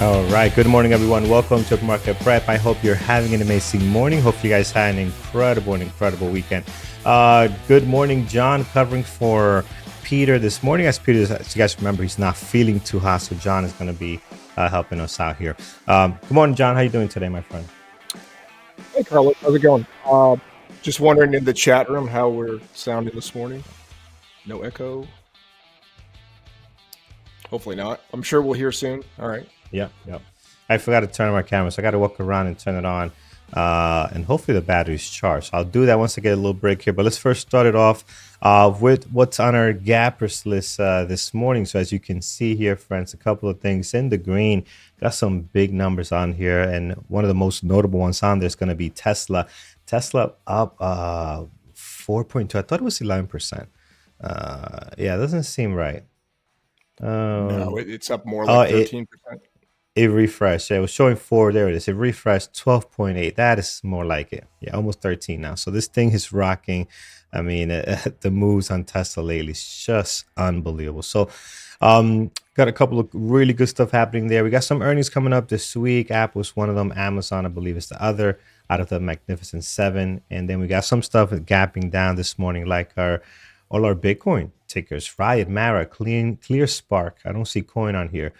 All right. Good morning, everyone. Welcome to PreMarket Prep. I hope you're having an amazing morning. Hopefully, you guys had an incredible weekend. Good morning, John, covering for Peter this morning. As Peter, as you guys remember, he's not feeling too hot, so John is going to be helping us out here. Good morning, John. How you doing today, my friend? Hey, Carlos. How's it going? Just wondering in the chat room how we're sounding this morning. No echo? Hopefully not. I'm sure we'll hear soon. All right. Yep. I forgot to turn on my camera, so I got to walk around and turn it on. And hopefully the battery's charged. So I'll do that once I get a little break here. But let's first start it off with what's on our gappers list this morning. So as you can see here, friends, a couple of things in the green. Got some big numbers on here. And one of the most notable ones on there is going to be Tesla. Tesla up 4.2. I thought it was 11%. Yeah, it doesn't seem right. No, it's up more like 13%. It refreshed. Yeah, it was showing 4. There it is. It refreshed 12.8. That is more like it. Yeah, almost 13 now. So this thing is rocking. I mean, the moves on Tesla lately is just unbelievable. So got a couple of really good stuff happening there. We got some earnings coming up this week. Apple's one of them. Amazon, I believe, is the other out of the Magnificent Seven. And then we got some stuff gapping down this morning, like all our Bitcoin tickers. Riot, Mara, Clear Spark. I don't see coin on here.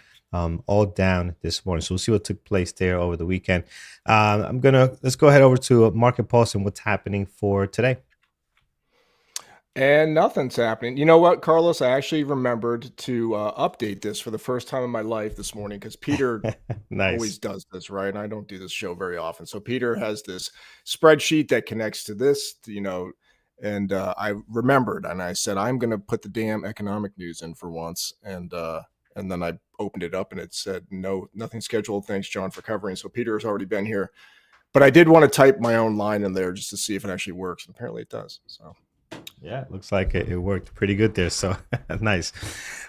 All down this morning. So we'll see what took place there over the weekend. Let's go ahead over to Market Pulse and what's happening for today. And nothing's happening. You know what, Carlos? I actually remembered to update this for the first time in my life this morning because Peter Nice. always does this, right? And I don't do this show very often. So Peter has this spreadsheet that connects to this, and I remembered and I said, I'm going to put the damn economic news in for once. And then I opened it up and it said, no, nothing scheduled. Thanks, John, for covering. So Peter has already been here. But I did want to type my own line in there just to see if it actually works. And apparently it does. So yeah, it looks like it worked pretty good there. So nice.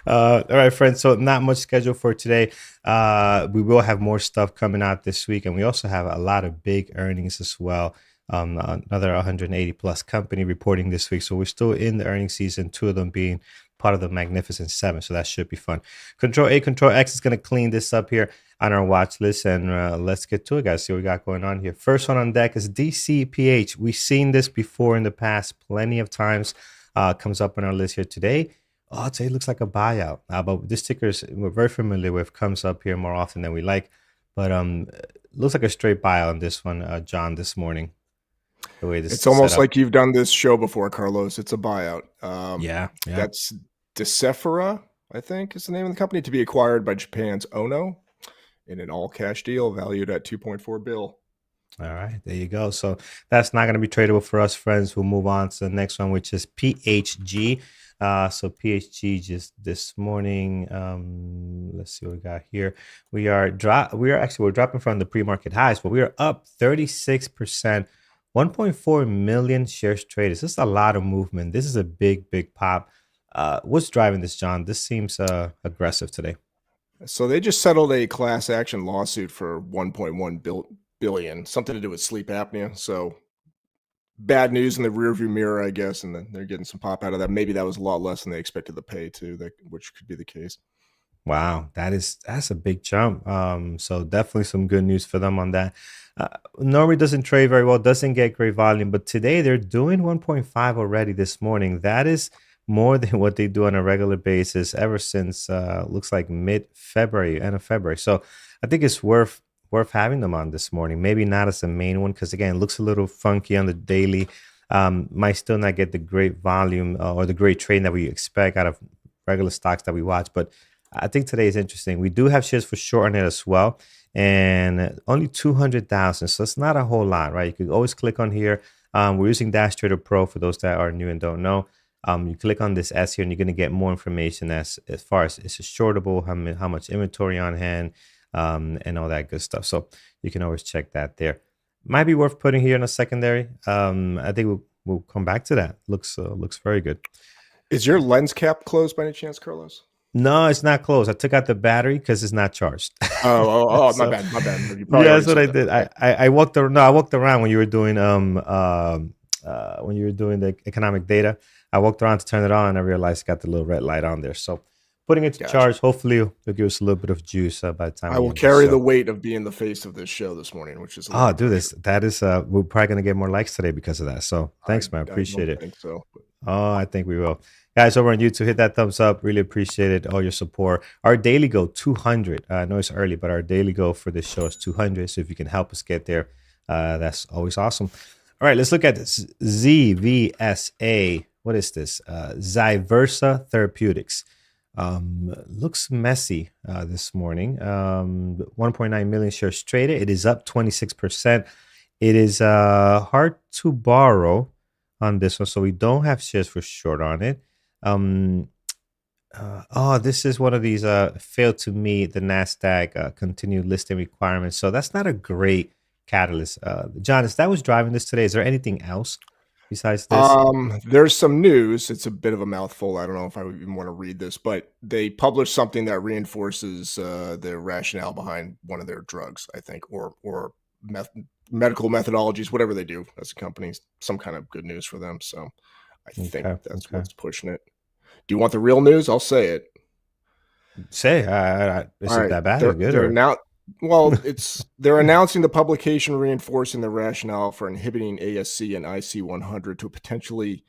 All right, friends. So not much scheduled for today. We will have more stuff coming out this week. And we also have a lot of big earnings as well. Another 180 plus company reporting this week. So we're still in the earnings season, 2 of them being part of the Magnificent Seven. So that should be fun. Control A, Control X is going to clean this up here on our watch list. And let's get to it, guys. See what we got going on here. First one on deck is DCPH. We've seen this before in the past plenty of times. Comes up on our list here today. Oh, today looks like a buyout. But this ticker we're very familiar with. Comes up here more often than we like. But looks like a straight buyout on this one, John, this morning. The way this it's almost like you've done this show before, Carlos. It's a buyout. Yeah. That's Decifera, I think is the name of the company, to be acquired by Japan's Ono in an all-cash deal valued at $2.4 billion. All right, there you go. So that's not going to be tradable for us, friends. We'll move on to the next one, which is PHG. So PHG just this morning. Let's see what we got here. We're dropping from the pre-market highs, but we are up 36%. 1.4 million shares traded. This is a lot of movement. This is a big pop. What's driving this, John? This seems aggressive today. So they just settled a class action lawsuit for $1.1 billion, something to do with sleep apnea. So bad news in the rearview mirror, I guess, and then they're getting some pop out of that. Maybe that was a lot less than they expected to pay too, which could be the case. Wow, that's a big jump. So definitely some good news for them on that. Normally doesn't trade very well, doesn't get great volume, but today they're doing 1.5 already this morning. That is more than what they do on a regular basis ever since looks like mid-February, end of February. So I think it's worth having them on this morning. Maybe not as the main one because again, it looks a little funky on the daily. Might still not get the great volume or the great trade that we expect out of regular stocks that we watch, but I think today is interesting. We do have shares for short on it as well, and only 200,000. So it's not a whole lot, right? You could always click on here. We're using Dash Trader Pro for those that are new and don't know. You click on this S here, and you're going to get more information as far as it's a shortable, how much inventory on hand, and all that good stuff. So you can always check that there. Might be worth putting here in a secondary. I think we'll come back to that. Looks very good. Is your lens cap closed by any chance, Carlos? No, it's not closed. I took out the battery because it's not charged. My So bad, my bad. You probably yeah, that's already what said I that. did. Okay. I walked around. No, I walked around when you were doing the economic data. I walked around to turn it on, and I realized it got the little red light on there. So putting it to Gotcha. charge, hopefully, it'll give us a little bit of juice by the time I we will end the carry the show. weight of being the face of this show this morning, which is a lot Oh, of do pressure. this. That is, we're probably gonna get more likes today because of that. So thanks, man. I Appreciate don't it. think so. Oh, I think we will. Guys over on YouTube, hit that thumbs up. Really appreciate it. All your support. Our daily goal, 200. I know it's early, but our daily goal for this show is 200. So if you can help us get there, that's always awesome. All right, let's look at this. ZVSA. What is this? Zyversa Therapeutics. Looks messy this morning. 1.9 million shares traded. It is up 26%. It is hard to borrow on this one, so we don't have shares for short on it. Um, this is one of these failed to meet the Nasdaq continued listing requirements. So that's not a great catalyst. John, is that what's driving this today? Is there anything else besides this? There's some news. It's a bit of a mouthful. I don't know if I would even want to read this, but they published something that reinforces the rationale behind one of their drugs, I think, or medical methodologies, whatever they do as a company. Some kind of good news for them. So I think Okay, that's okay. what's pushing it. Do you want the real news? I'll say it. Say, is All it right, that bad or good they're or? now. Well, they're announcing the publication reinforcing the rationale for inhibiting ASC and IC100 to potentially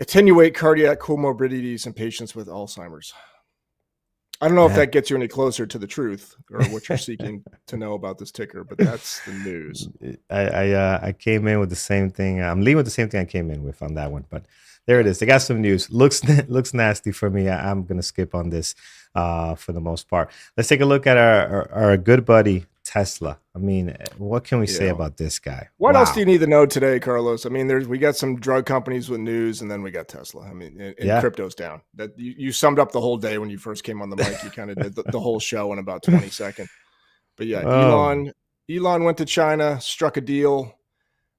attenuate cardiac comorbidities in patients with Alzheimer's. I don't know if Man. that gets you any closer to the truth or what you're seeking to know about this ticker, but that's the news. I came in with the same thing. I'm leaving with the same thing I came in with on that one. But there it Yeah. is. They got some news. Looks nasty for me. I'm gonna skip on this for the most part. Let's take a look at our good buddy Tesla. I mean, what can we say Yeah. about this guy? What else do Wow. you need to know today, Carlos? I mean, we got some drug companies with news, and then we got Tesla. I mean, and Yeah. crypto's down. That you summed up the whole day when you first came on the mic. You kind of did the whole show in about 20 seconds. But yeah, Oh, Elon went to China, struck a deal.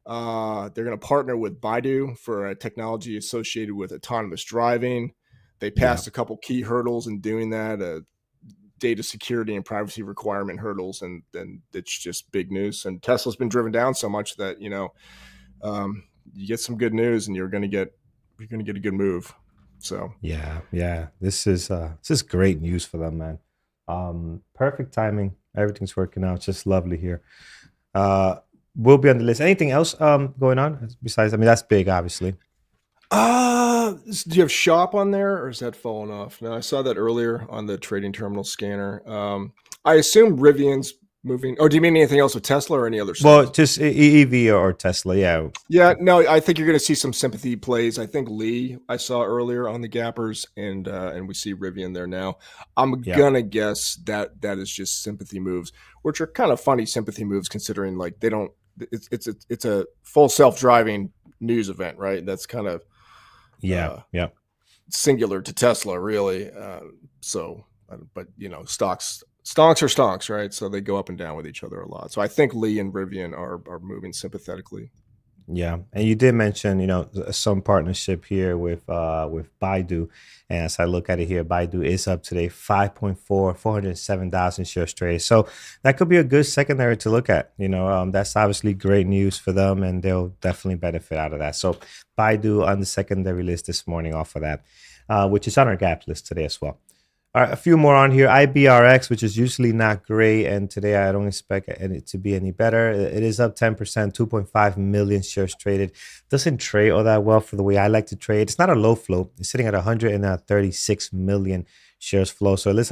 They're going to partner with Baidu for a technology associated with autonomous driving. They yeah. passed a couple key hurdles in doing that, data security and privacy requirement hurdles, and then it's just big news. And Tesla's been driven down so much that you get some good news, and you're going to get a good move. So Yeah. This is great news for them, man. Perfect timing. Everything's working out. It's just lovely here. Uh, will be on the list. Anything else going on besides? I mean, that's big, obviously. do you have shop on there, or is that falling off? No, I saw that earlier on the trading terminal scanner. I assume Rivian's moving. Oh, do you mean anything else with Tesla or any other Well, stocks? just EV or Tesla. Yeah, Yeah, no, I think you're going to see some sympathy plays. I think Lee I saw earlier on the gappers, and we see Rivian there now. I'm yeah, gonna guess that is just sympathy moves, which are kind of funny sympathy moves considering like they don't. It's a full self driving news event, right? That's kind of yeah, uh, yeah, singular to Tesla, really. But stonks are stonks, right? So they go up and down with each other a lot. So I think Lee and Rivian are moving sympathetically. yeah. And you did mention, some partnership here with Baidu. And as I look at it here, Baidu is up today 407,000 shares traded. So that could be a good secondary to look at. That's obviously great news for them, and they'll definitely benefit out of that. So Baidu on the secondary list this morning off of that, which is on our gap list today as well. All right, a few more on here. IBRX, which is usually not great, and today I don't expect it to be any better. It is up 10%, 2.5 million shares traded. Doesn't trade all that well for the way I like to trade. It's not a low float. It's sitting at 136 million shares flow. So it is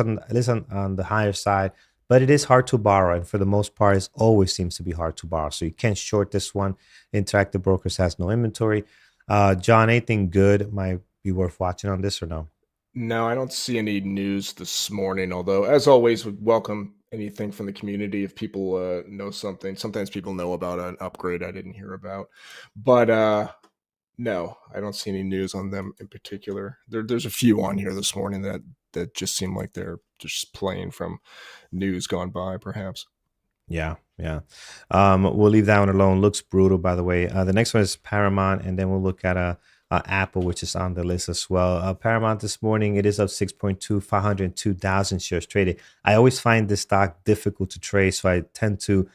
on the higher side, but it is hard to borrow. And for the most part, it always seems to be hard to borrow. So you can't short this one. Interactive Brokers has no inventory. John, anything good might be worth watching on this or no? No, I don't see any news this morning. Although, as always, would welcome anything from the community if people know something. Sometimes people know about an upgrade I didn't hear about, but No, I don't see any news on them in particular. There's a few on here this morning that just seem like they're just playing from news gone by, perhaps. Yeah, yeah. We'll leave that one alone. Looks brutal, by the way. The next one is Paramount, and then we'll look at Apple, which is on the list as well. Paramount this morning, it is up 6.2, 502,000 shares traded. I always find this stock difficult to trade, so I tend to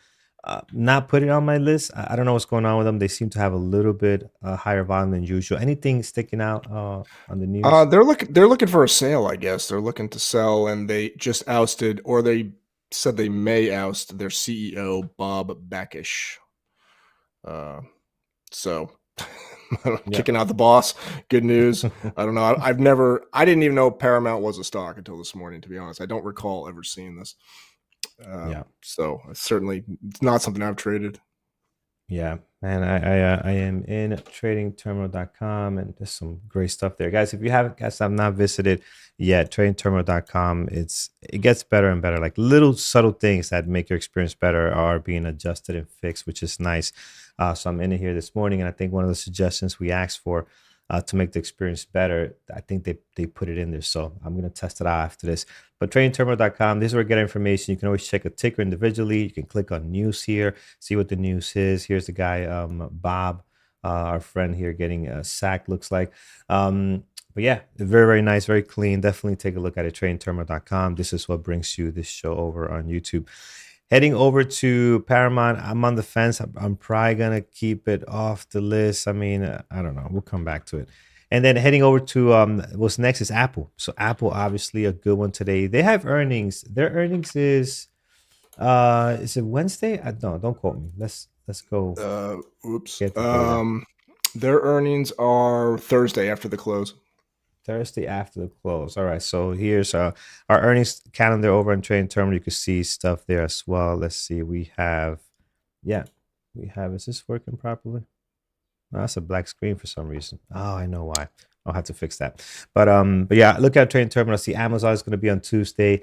not put it on my list. I don't know what's going on with them. They seem to have a little bit higher volume than usual. Anything sticking out on the news? They're looking for a sale, I guess. They're looking to sell, and they just ousted, or they said they may oust their CEO, Bob Bakish. Uh, so Yeah. kicking out the boss. Good news. I don't know. I didn't even know Paramount was a stock until this morning, to be honest. I don't recall ever seeing this. Yeah. So certainly it's not something I've traded. Yeah, man, I am in tradingterminal.com and there's some great stuff there. Guys, if you haven't guys have not visited yet, tradingterminal.com, it gets better and better. Like little subtle things that make your experience better are being adjusted and fixed, which is nice. So I'm in it here this morning, and I think one of the suggestions we asked for to make the experience better, I think they put it in there. So I'm gonna test it out after this. But tradingterminal.com, this is where you get information. You can always check a ticker individually. You can click on news here, see what the news is. Here's the guy, Bob, our friend here, getting sacked, looks like. But yeah, very, very nice, very clean. Definitely take a look at it, tradingterminal.com. This is what brings you this show over on YouTube. Heading over to Paramount, I'm on the fence. I'm probably going to keep it off the list. I mean, I don't know. We'll come back to it. And then heading over to what's next is Apple. So Apple, obviously a good one today. They have earnings. Their earnings is it Wednesday? No, don't quote me. Let's go Oops. get the data. Their earnings are Thursday after the close. Thursday after the close. All right. So here's our earnings calendar over on Trading Terminal. You can see stuff there as well. Let's see. We have, yeah, we have. Is this working properly? Oh, that's a black screen for some reason. Oh, I know why. I'll have to fix that. But yeah, look at Trading Terminal. See, Amazon is going to be on Tuesday.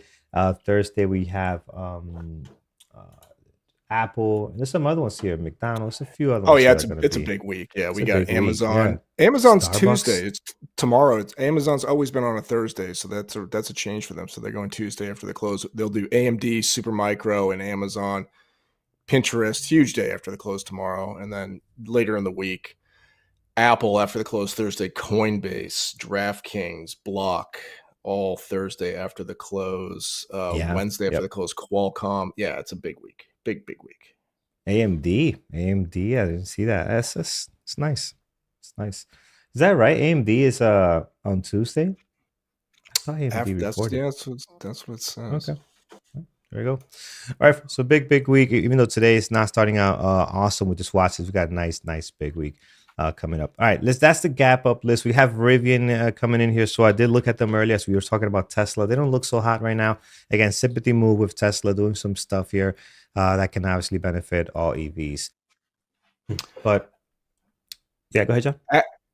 Thursday we have uh, Apple. There's some other ones here. McDonald's. A few other Oh ones yeah, here that are going to it's a be. big week. Yeah, It's we a got big week. Yeah. Amazon. Amazon's Starbucks. Tuesday. It's tomorrow. It's Amazon's always been on a Thursday, so that's a change for them. So they're going Tuesday after the close. They'll do AMD, Supermicro, and Amazon. Pinterest, huge day after the close tomorrow, and then later in the week, Apple after the close Thursday, Coinbase, DraftKings, Block, all Thursday after the close. Yeah. Wednesday after Yep. the close, Qualcomm. Yeah, it's a big week. Big week. AMD. AMD. I didn't see that. That's it's nice. It's nice. Is that right? AMD is on Tuesday? I thought AMD After that's reported. yeah, that's what it says. Okay. There we go. All right. So big week. Even though today is not starting out awesome with this watches, we got a nice big week coming up. All right. That's the gap up list. We have Rivian coming in here. So I did look at them earlier as we were talking about Tesla. They don't look so hot right now. Again, sympathy move with Tesla doing some stuff here that can obviously benefit all EVs. But yeah, go ahead, John.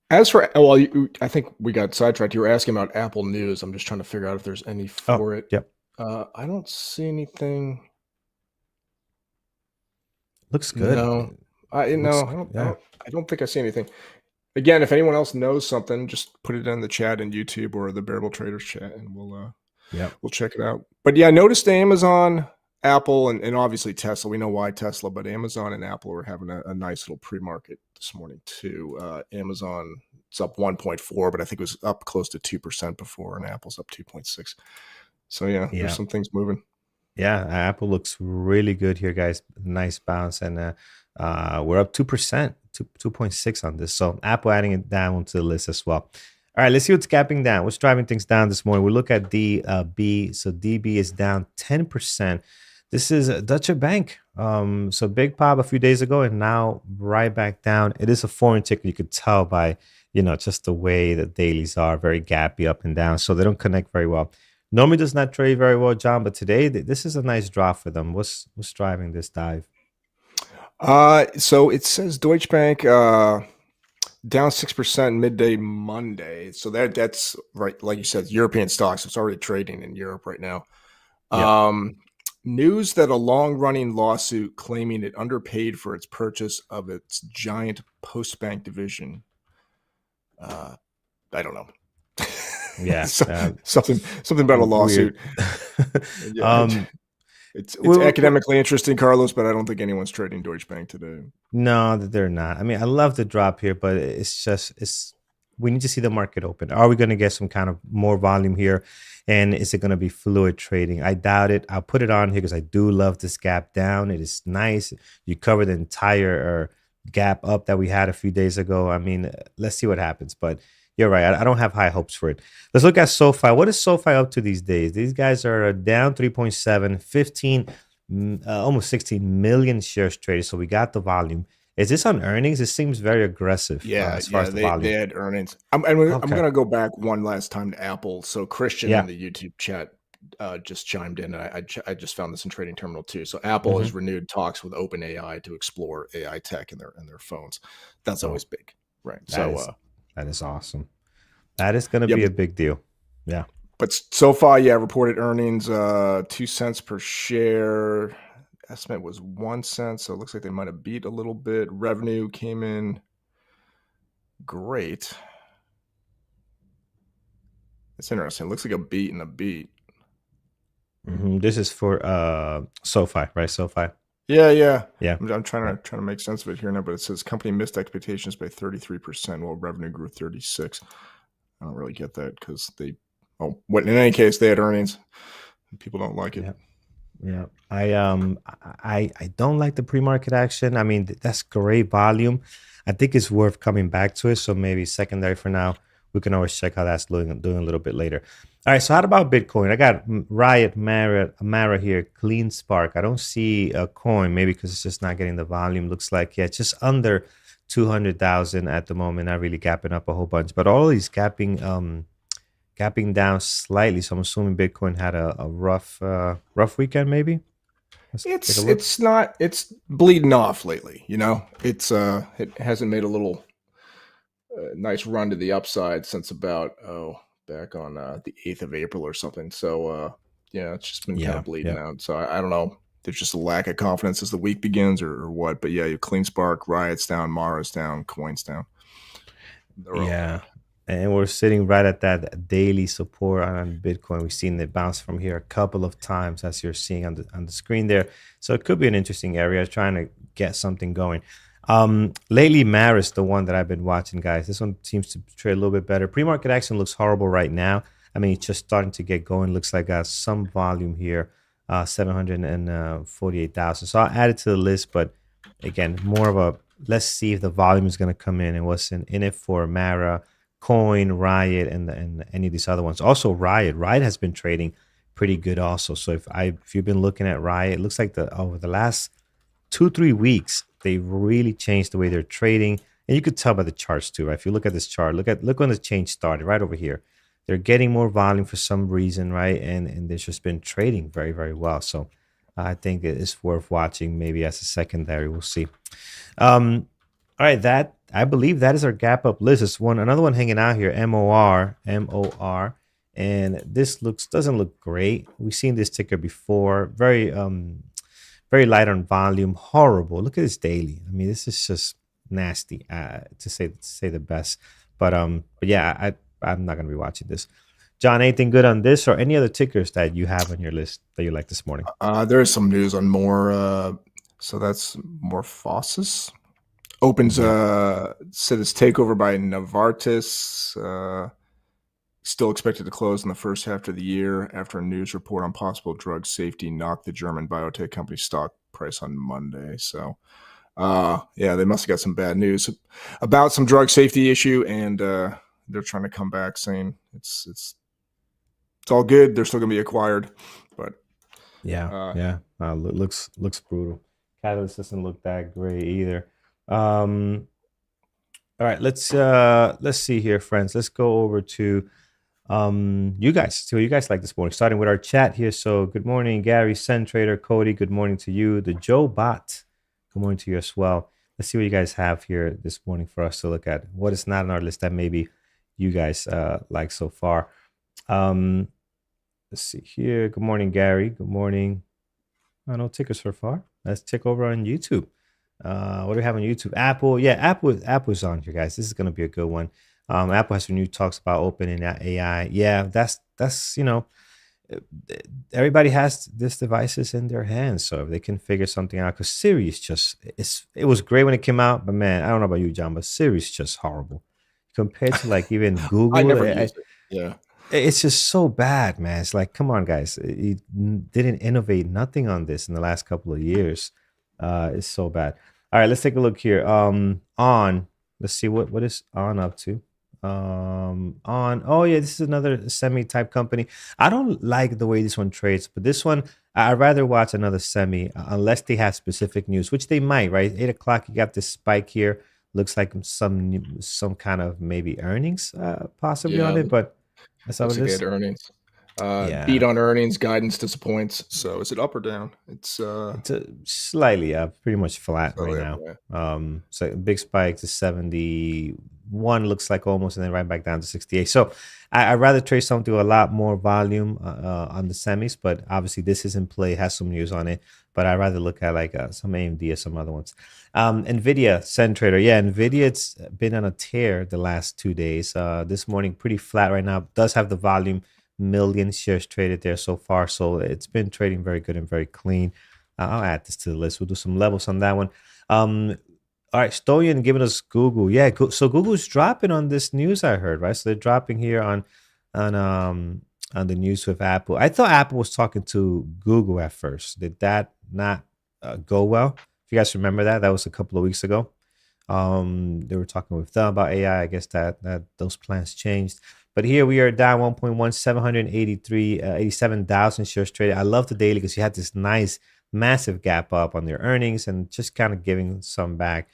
As for I think we got sidetracked. You were asking about Apple News. I'm just trying to figure out if there's any Oh, for it. yep. I don't see anything. Looks good. No, Looks yeah. I don't think I see anything. Again, if anyone else knows something, just put it in the chat in YouTube or the Bearable Traders chat, and Yep. we'll check it out. But yeah, I noticed Amazon, Apple, and obviously Tesla. We know why Tesla, but Amazon and Apple are having a nice little pre-market this morning too. Amazon it's up 1.4, but I think it was up close to 2% before, and Apple's up 2.6. So yeah, there's Yeah. some things moving. Yeah, Apple looks really good here, guys. Nice bounce, and we're up 2%, 2.6 on this. So Apple adding it down to the list as well. All right, let's see what's gapping down. What's driving things down this morning? We look at DB. So DB is down 10%. This is Deutsche Bank. So big pop a few days ago, and now right back down. It is a foreign ticker. You could tell by just the way the dailies are very gappy up and down, so they don't connect very well. Normally does not trade very well, John, but today this is a nice drop for them. What's driving this dive? So it says Deutsche Bank down 6% midday Monday. So that's right, like you said, European stocks. It's already trading in Europe right now. Yep. News that a long-running lawsuit claiming it underpaid for its purchase of its giant Postbank division Uh, I don't know. Yeah, So, something about a weird. lawsuit. Yeah, um, it's academically interesting, Carlos, but I don't think anyone's trading Deutsche Bank today. No, they're not. I mean, I love the drop here, but it's we need to see the market open. Are we going to get some kind of more volume here? And is it going to be fluid trading? I doubt it. I'll put it on here because I do love this gap down. It is nice. You cover the entire gap up that we had a few days ago. I mean, let's see what happens. But you're right. I don't have high hopes for it. Let's look at SoFi. What is SoFi up to these days? These guys are down 3.7, 15 almost 16 million shares traded. So we got the volume. Is this on earnings? It seems very aggressive Yeah, as far yeah, as the they volume. had earnings. I'm Okay. gonna go back one last time to Apple. So Christian in Yeah. the YouTube chat just chimed in. I just found this in Trading Terminal too. So Apple Hmm. has renewed talks with OpenAI to explore AI tech in their phones. That's Oh, always big, right? that So is that is awesome. That is going to yeah, be a big deal. Yeah. but so far, yeah, reported earnings 2 cents per share. Estimate was 1 cent, so it looks like they might have beat a little bit. Revenue came in great. It's interesting. It looks like a beat and a beat. This is for SoFi, right? SoFi. Yeah, yeah. Yeah. I'm Yeah. trying to make sense of it here now, but it says company missed expectations by 33%, while revenue grew 36. I don't really get that because they. Oh, what? In any case, they had earnings. People don't like it. Yeah. Yeah. I don't like the pre-market action. I mean, that's great volume. I think it's worth coming back to it. So maybe secondary for now. We can always check how that's doing a little bit later. All right. So how about Bitcoin? I got Riot, Mara here, Clean Spark. I don't see a coin, maybe because it's just not getting the volume. Looks like yeah, just under 200,000 at the moment. Not really gapping up a whole bunch, but all these gapping down slightly. So I'm assuming Bitcoin had a rough weekend, maybe. Let's take a look. It's bleeding off lately. It hasn't made a little nice run to the upside since about back on the 8th of April or something. So yeah, it's just been kind Yeah, of bleeding yeah, out. So I don't know. There's just a lack of confidence as the week begins or what. But yeah, you Clean Spark, Riot's down, Mara's down, Coin's down. They're all yeah. down. And we're sitting right at that daily support on Bitcoin. We've seen it bounce from here a couple of times, as you're seeing on the screen there. So it could be an interesting area trying to get something going. Lately, Maris, the one that I've been watching, guys. This one seems to trade a little bit better. Pre-market action looks horrible right now. I mean, it's just starting to get going. Looks like some volume here, 748,000. So I'll add it to the list, but again, more of a let's see if the volume is going to come in and what's in it for Mara, Coin, Riot, and any of these other ones. Also, Riot has been trading pretty good also. So if you've been looking at Riot, it looks like the over the last 2 3 weeks they really changed the way they're trading, and you could tell by the charts too. Right? If you look at this chart, look when the change started right over here. They're getting more volume for some reason, right? And they've just been trading very very well. So I think it's worth watching maybe as a secondary. We'll see. All right, that I believe that is our gap up list. It's another one hanging out here. MOR, and this doesn't look great. We've seen this ticker before. Very light on volume. Horrible. Look at this daily. I mean, this is just nasty. To say the best. But yeah, I'm not gonna be watching this. John, anything good on this or any other tickers that you have on your list that you like this morning? There is some news on more. So that's Morphosis opens Yeah. said its takeover by Novartis. Still expected to close in the first half of the year after a news report on possible drug safety knocked the German biotech company stock price on Monday. So, yeah, they must have got some bad news about some drug safety issue, and they're trying to come back saying it's all good. They're still going to be acquired, but Yeah, uh, yeah. Looks brutal. Catalyst doesn't look that great either. Um, all right, let's see here, friends. Let's go over to you guys. See what you guys like this morning. Starting with our chat here. So good morning, Gary, Centrator, Cody. Good morning to you. The Joe Bot. Good morning to you as well. Let's see what you guys have here this morning for us to look at. What is not on our list that maybe you guys like so far. Um, let's see here. Good morning, Gary. Good morning. No tickers so far. Let's check over on YouTube. What do we have on YouTube? Apple. Yeah, Apple's on here, guys. This is going to be a good one. Apple has renewed talks about opening that AI. Yeah, that's uh, everybody has this devices in their hands, so if they can figure something out, because Siri is just it was great when it came out, but man, I don't know about you, John, but Siri is just horrible compared to like even I Google. never used it. Yeah. It's just so bad, man. It's like, come on, guys, you didn't innovate nothing on this in the last couple of years. It's so bad. All right, let's take a look here. On let's see what is on up to. On oh yeah, this is another semi type company. I don't like the way this one trades, but this one I'd rather watch another semi unless they have specific news, which they might. Right, 8 o'clock, you got this spike here. Looks like some kind of maybe earnings possibly on Yeah. it, but that's how Looks it like they is. had earnings. Beat Yeah, on earnings, guidance disappoints. So is it up or down? It's it's a slightly up, pretty much flat right slightly up. now. Yeah. So big spike to 71, looks like almost, and then right back down to 68. So I'd rather trade something with a lot more volume on the semis, but obviously this is in play, has some news on it. But I'd rather look at like some AMD or some other ones. Nvidia, Send Trader. Yeah, Nvidia, it's been on a tear the last 2 days. This morning, pretty flat right now. Does have the volume, million shares traded there so far. So it's been trading very good and very clean. I'll add this to the list. We'll do some levels on that one. Um, all right, Stoyan giving us Google. Yeah, so Google's dropping on this news I heard, right? So they're dropping here on um on the news with Apple. I thought Apple was talking to Google at first. Did that not go well? If you guys remember that, that was a couple of weeks ago. They were talking with them about AI. I guess that those plans changed. But here we are down 1.1, 783, 87,000 shares traded. I love the daily because you had this nice, massive gap up on their earnings and just kind of giving some back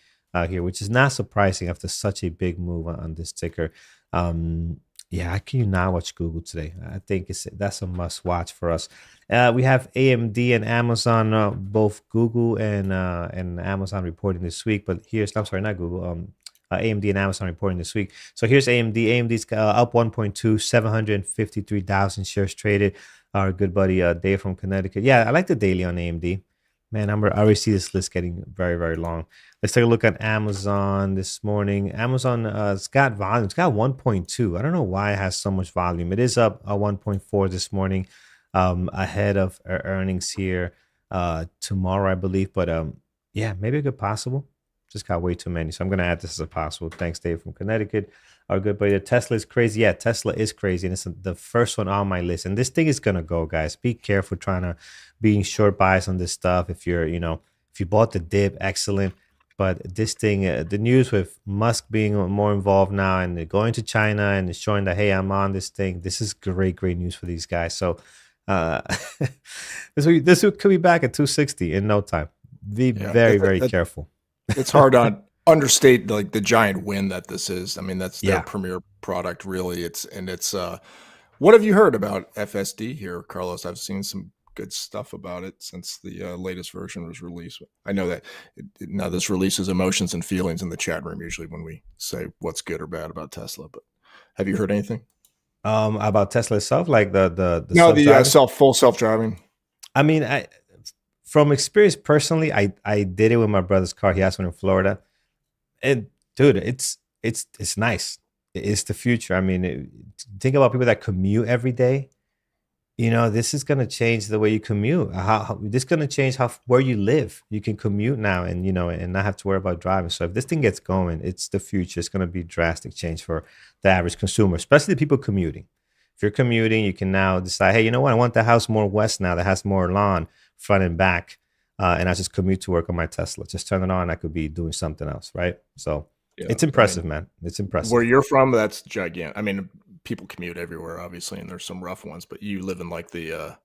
here, which is not surprising after such a big move on this ticker. Um, yeah, I can you not watch Google today? I think that's a must watch for us. We have AMD and Amazon, both Google and Amazon reporting this week. But here's, I'm sorry, not Google. AMD and Amazon reporting this week. So here's AMD. AMD's up 1.2, 753,000 shares traded. Our good buddy Dave from Connecticut. Yeah, I like the daily on AMD. Man, I already see this list getting very, very long. Let's take a look at Amazon this morning. Amazon, it's got volume. It's got 1.2. I don't know why it has so much volume. It is up 1.4 this morning, ahead of earnings here tomorrow, I believe. But yeah, maybe a good possible. Just got way too many. So I'm going to add this as a possible. Thanks, Dave from Connecticut. Our good buddy. Tesla is crazy. Yeah, Tesla is crazy. And it's the first one on my list. And this thing is going to go, guys. Be careful trying to being short bias on this stuff. If you're, if you bought the dip, excellent. But this thing, the news with Musk being more involved now and going to China and showing that, hey, I'm on this thing. This is great, great news for these guys. So uh, this could be back at 260 in no time. Be Yeah. very, very careful. It's hard to understate like the giant win that this is. I mean, that's their Yeah. premier product, really. It's what have you heard about FSD here, Carlos? I've seen some good stuff about it since the latest version was released. I know that now this releases emotions and feelings in the chat room usually when we say what's good or bad about Tesla. But have you heard anything? About Tesla itself, like the No, self the driving. full self driving. I mean, from experience personally, I did it with my brother's car. He has one in Florida, and dude, it's nice. It's the future. I mean, think about people that commute every day. This is going to change the way you commute. This is going to change how where you live. You can commute now, and and not have to worry about driving. So if this thing gets going, it's the future. It's going to be drastic change for the average consumer, especially the people commuting. If you're commuting, you can now decide, hey, you know what? I want the house more west now that has more lawn front and back, and I just commute to work on my Tesla. Just turn it on. I could be doing something else, right? So Yeah, it's I mean, impressive, man. It's where impressive. you're from, that's gigantic. I mean, people commute everywhere, obviously, and there's some rough ones, but you live in like the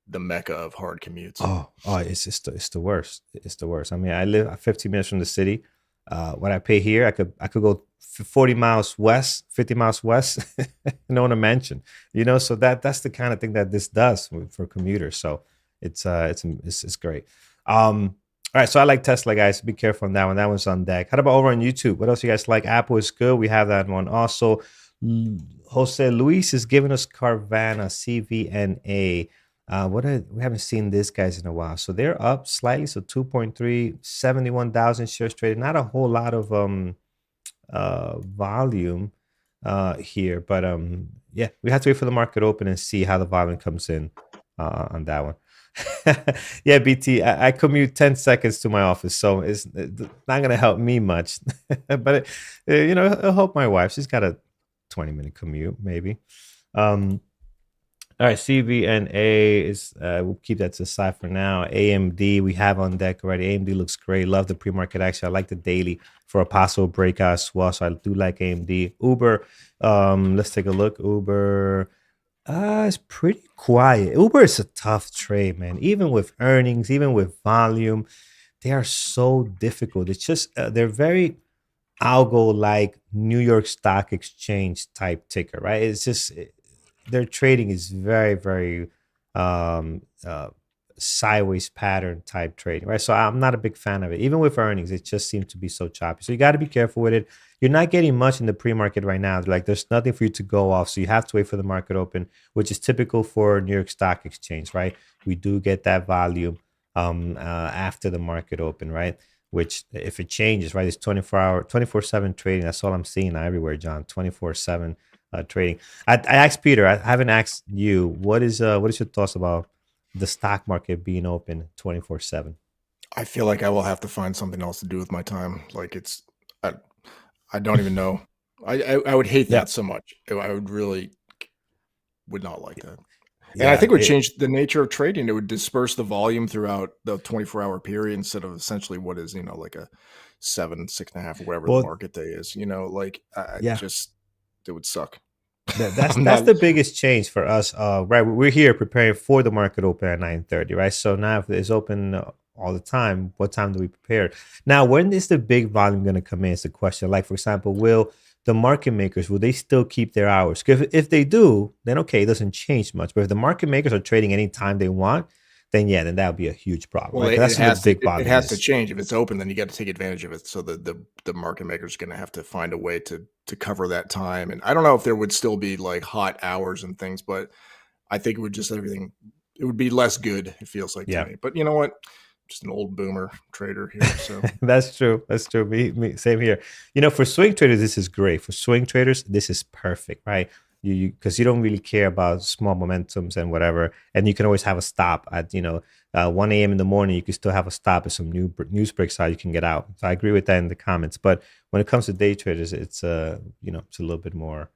mecca of hard commutes. Oh, it's the worst. It's the worst. I mean, I live 15 minutes from the city. What I pay here, I could go 40 miles west, 50 miles west, and own a mansion. So that's the kind of thing that this does for commuters. So it's great. All right, so I like Tesla, guys. Be careful on that one. That one's on deck. How about over on YouTube? What else you guys like? Apple is good. We have that one also. Jose Luis is giving us Carvana CVNA. We haven't seen these guys in a while. So they're up slightly. So 2.3, 71,000 shares traded. Not a whole lot of volume. here. But yeah, we have to wait for the market open and see how the volume comes in on that one. Yeah, BT, I commute 10 seconds to my office, so it's not gonna help me much. But it'll help my wife. She's got a 20-minute commute, maybe. All right, CVNA is we'll keep that to the side for now. AMD we have on deck already. AMD looks great. Love the pre-market action. I like the daily for a possible breakout as well. So I do like AMD. Uber, let's take a look. Uber, it's pretty quiet. Uber is a tough trade, man. Even with earnings, even with volume, they are so difficult. It's just they're very algo like New York Stock Exchange type ticker, right? Their trading is very, very um, uh, sideways pattern type trading, right? So I'm not a big fan of it. Even with earnings, it just seems to be so choppy. So you got to be careful with it. You're not getting much in the pre-market right now. Like there's nothing for you to go off. So you have to wait for the market open, which is typical for New York Stock Exchange, right? We do get that volume after the market open, right? Which if it changes, right, it's 24/7 trading. That's all I'm seeing everywhere, John. 24/7 trading. I asked Peter. I haven't asked you. What is your thoughts about the stock market being open 24/7? I feel like I will have to find something else to do with my time. Like I, I don't even know. I would hate Yeah. that so much. I would really would not like that. And I Yeah. think it would change the nature of trading. It would disperse the volume throughout the 24-hour period instead of essentially what is, like a 7, 6.5, or whatever the Well, market day is. Like I yeah. just it would suck. That's I'm that's not. the biggest change for us. Right, we're here preparing for the market open at 9:30. Right, so now if it's open all the time, what time do we prepare? Now, when is the big volume going to come in? Is the question. Like for example, will the market makers will they still keep their hours? 'Cause if they do, then okay, it doesn't change much. But if the market makers are trading anytime they want, then yeah, then that would be a huge problem, Well, right? 'Cause it that's where the has to big it volume has to is. change. If it's open, then you got to take advantage of it. So the market maker is going to have to find a way to cover that time. And I don't know if there would still be like hot hours and things, but I think it would just everything. It would be less good. It feels like to Yeah. me. But you know what? Just an old boomer trader here. So That's true. That's true. Same here. For swing traders, this is great. For swing traders, this is perfect, right? You because you don't really care about small momentums and whatever, and you can always have a stop at 1 a.m. in the morning. You can still have a stop if some news breaks out. You can get out. So I agree with that in the comments. But when it comes to day traders, it's it's a little bit more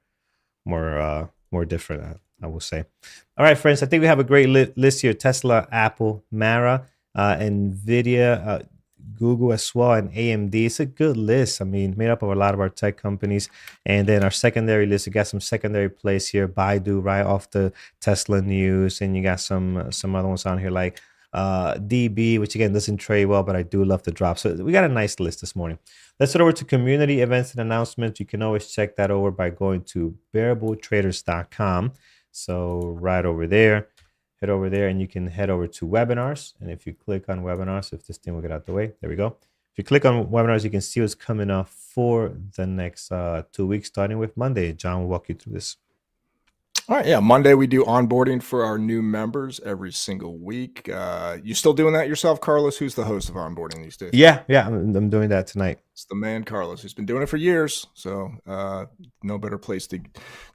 different. I will say. All right, friends. I think we have a great list here: Tesla, Apple, Mara, Nvidia, Google as well, and AMD. It's a good list. I mean, made up of a lot of our tech companies. And then our secondary list, we got some secondary plays here. Baidu, right off the Tesla news, and you got some other ones on here like DB, which again doesn't trade well, but I do love the drop. So we got a nice list this morning. Let's head over to community events and announcements. You can always check that over by going to bearabletraders.com. So right over there, head over there and you can head over to webinars. And if you click on webinars, if this thing will get out the way, there we go. If you click on webinars, you can see what's coming up for the next 2 weeks, starting with Monday. John will walk you through this. all right, yeah. Monday we do onboarding for our new members every single week. You still doing that yourself, Carlos? Who's the host of onboarding these days? Yeah, I'm doing that tonight. It's the man Carlos who's been doing it for years. So no better place to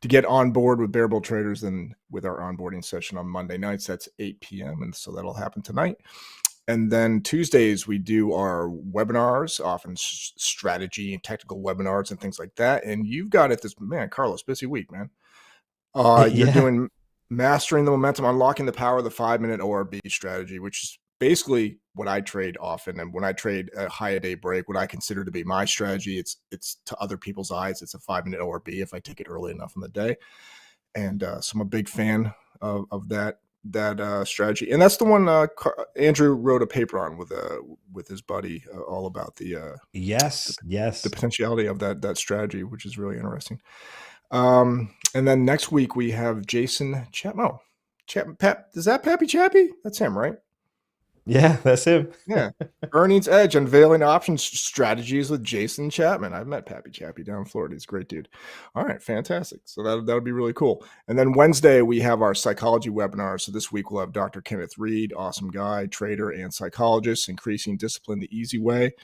get on board with Bearable Traders than with our onboarding session on Monday nights. That's 8 p.m. And so that'll happen tonight. And then Tuesdays we do our webinars, often strategy and technical webinars and things like that. And you've got it this man, Carlos, busy week, man. You're Yeah. doing mastering the momentum, unlocking the power of the 5-minute ORB strategy, which is basically what I trade often. And when I trade a high a day break, what I consider to be my strategy, it's to other people's eyes, it's a 5-minute ORB if I take it early enough in the day. And so I'm a big fan of that strategy. And that's the one Andrew wrote a paper on with his buddy all about Yes. the Yes. potentiality of that strategy, which is really interesting. And then next week we have Jason Chapman. Is that Pappy Chappy? That's him, right? Yeah, that's him. Yeah. Earnings Edge, unveiling options strategies with Jason Chapman. I've met Pappy Chappy down in Florida. He's a great dude. All right, fantastic. So that would be really cool. And then Wednesday we have our psychology webinar. So this week we'll have Dr. Kenneth Reed, awesome guy, trader and psychologist, increasing discipline the easy way.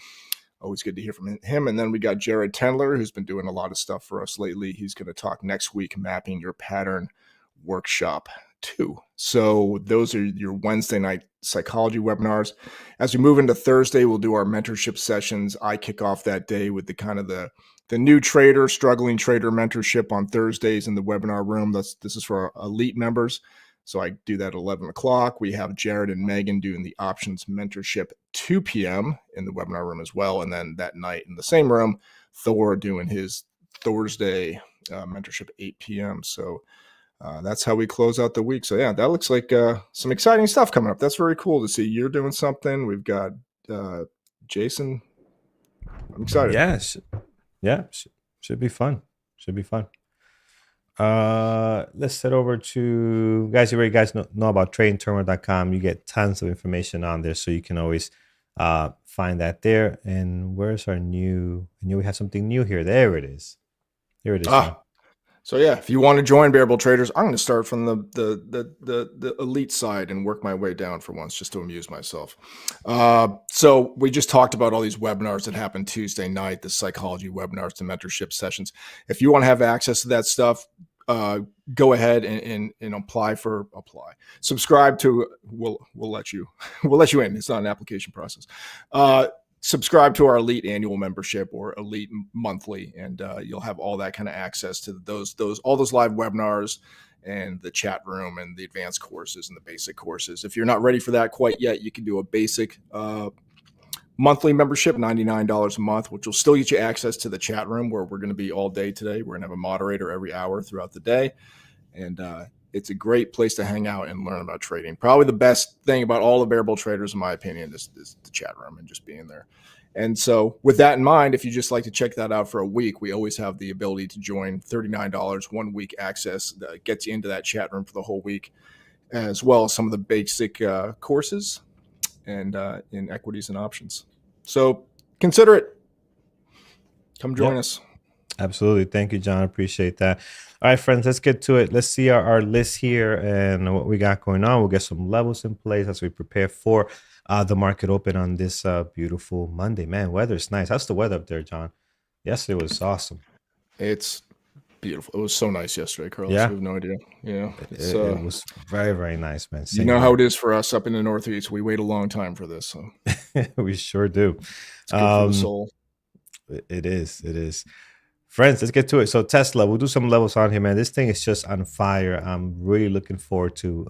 Always good to hear from him. And then we got Jared Tendler, who's been doing a lot of stuff for us lately. He's going to talk next week, Mapping Your Pattern Workshop 2. So those are your Wednesday night psychology webinars. As we move into Thursday, we'll do our mentorship sessions. I kick off that day with the new trader, struggling trader mentorship on Thursdays in the webinar room. This is for our elite members. So I do that at 11 o'clock. We have Jared and Megan doing the options mentorship 2 p.m. in the webinar room as well. And then that night in the same room, Thor doing his Thursday mentorship 8 p.m. So that's how we close out the week. So yeah, that looks like some exciting stuff coming up. That's very cool to see. You're doing something. We've got Jason. I'm excited. Yeah, should be fun. Should be fun. Let's head over to guys. You already guys know about tradingturmoil.com. You get tons of information on there, so you can always find that there. And where's our new? I knew we had something new here. There it is. There it is. So yeah, if you want to join Bearable Traders, I'm going to start from the elite side and work my way down for once, just to amuse myself. So we just talked about all these webinars that happened Tuesday night, the psychology webinars, the mentorship sessions. If you want to have access to that stuff, go ahead and apply. Subscribe to. We'll let you in. It's not an application process. Subscribe to our elite annual membership or elite monthly, and you'll have all that kind of access to all those live webinars and the chat room and the advanced courses and the basic courses. If you're not ready for that quite yet, you can do a basic monthly membership, $99 a month, which will still get you access to the chat room where we're going to be all day today. We're going to have a moderator every hour throughout the day, and it's a great place to hang out and learn about trading. Probably the best thing about all the Bearable Traders, in my opinion, is the chat room and just being there. And so with that in mind, if you just like to check that out for a week, we always have the ability to join. $39, 1 week access that gets you into that chat room for the whole week, as well as some of the basic courses and in equities and options. So consider it. Come join us. Absolutely. Thank you, John. Appreciate that. All right, friends, let's get to it. Let's see our list here and what we got going on. We'll get some levels in place as we prepare for the market open on this beautiful Monday. Man, weather's nice. How's the weather up there, John? Yesterday was awesome. It's beautiful. It was so nice yesterday, Carlos. Yeah. You have no idea. Yeah. It was very, very nice, man. You know how it is for us up in the Northeast. We wait a long time for this. So. We sure do. It's good for the soul. It is. Friends, let's get to it. So Tesla, we'll do some levels on here, man. This thing is just on fire. I'm really looking forward to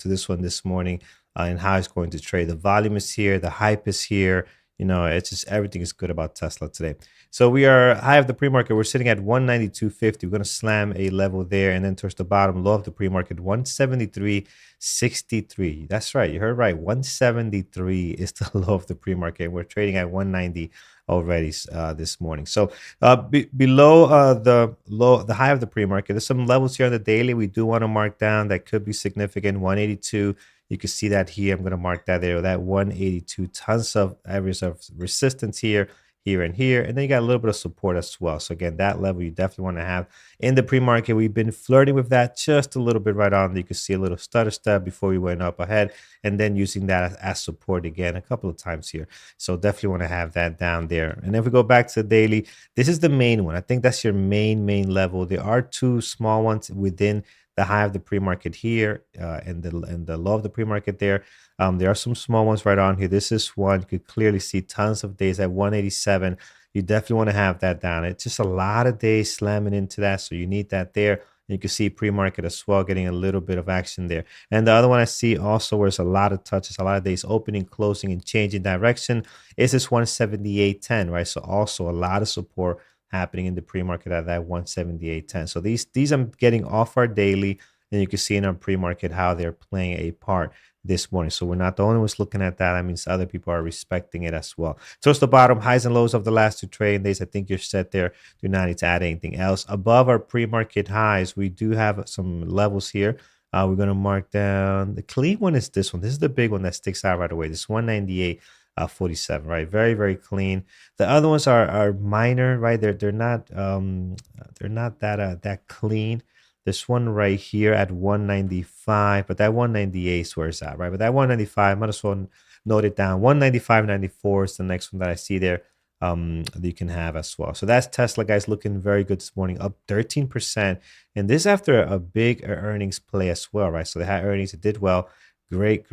this one this morning and how it's going to trade. The volume is here. The hype is here. You know, it's just everything is good about Tesla today. So we are high of the pre-market. We're sitting at 192.50. We're going to slam a level there. And then towards the bottom, low of the pre-market, 173.63. That's right. You heard right. 173 is the low of the pre-market. We're trading at 190 already this morning. So below the high of the pre-market, there's some levels here on the daily we do want to mark down that could be significant. 182. You can see that here. I'm going to mark that there. That 182, tons of areas of resistance here, and here. And then you got a little bit of support as well. So again, that level you definitely want to have in the pre-market. We've been flirting with that just a little bit right on. You can see a little stutter step before we went up ahead, and then using that as support again a couple of times here. So definitely want to have that down there. And if we go back to the daily, this is the main one. I think that's your main level. There are two small ones within the high of the pre-market here and the low of the pre-market there. There are some small ones right on here. This is one. You could clearly see tons of days at 187. You definitely want to have that down. It's just a lot of days slamming into that, so you need that there. And you can see pre-market as well getting a little bit of action there. And the other one I see also where it's a lot of touches, a lot of days opening, closing, and changing direction is this 178.10, right? So also a lot of support happening in the pre-market at that 178.10. So these I'm getting off our daily, and you can see in our pre-market how they're playing a part this morning. So we're not the only ones looking at that. That means other people are respecting it as well. Towards the bottom, highs and lows of the last two trading days. I think you're set there. Do not need to add anything else. Above our pre-market highs, we do have some levels here. We're going to mark down. The clean one is this one. This is the big one that sticks out right away. This 198.47, right? Very, very clean. The other ones are minor, right? They're not that clean. This one right here at 195, but that 198 is where it's at, right? But that 195, might as well note it down. 195.94 is the next one that I see there. that you can have as well. So that's Tesla, guys, looking very good this morning, up 13%. And this after a big earnings play as well, right? So they had earnings, it did well. Great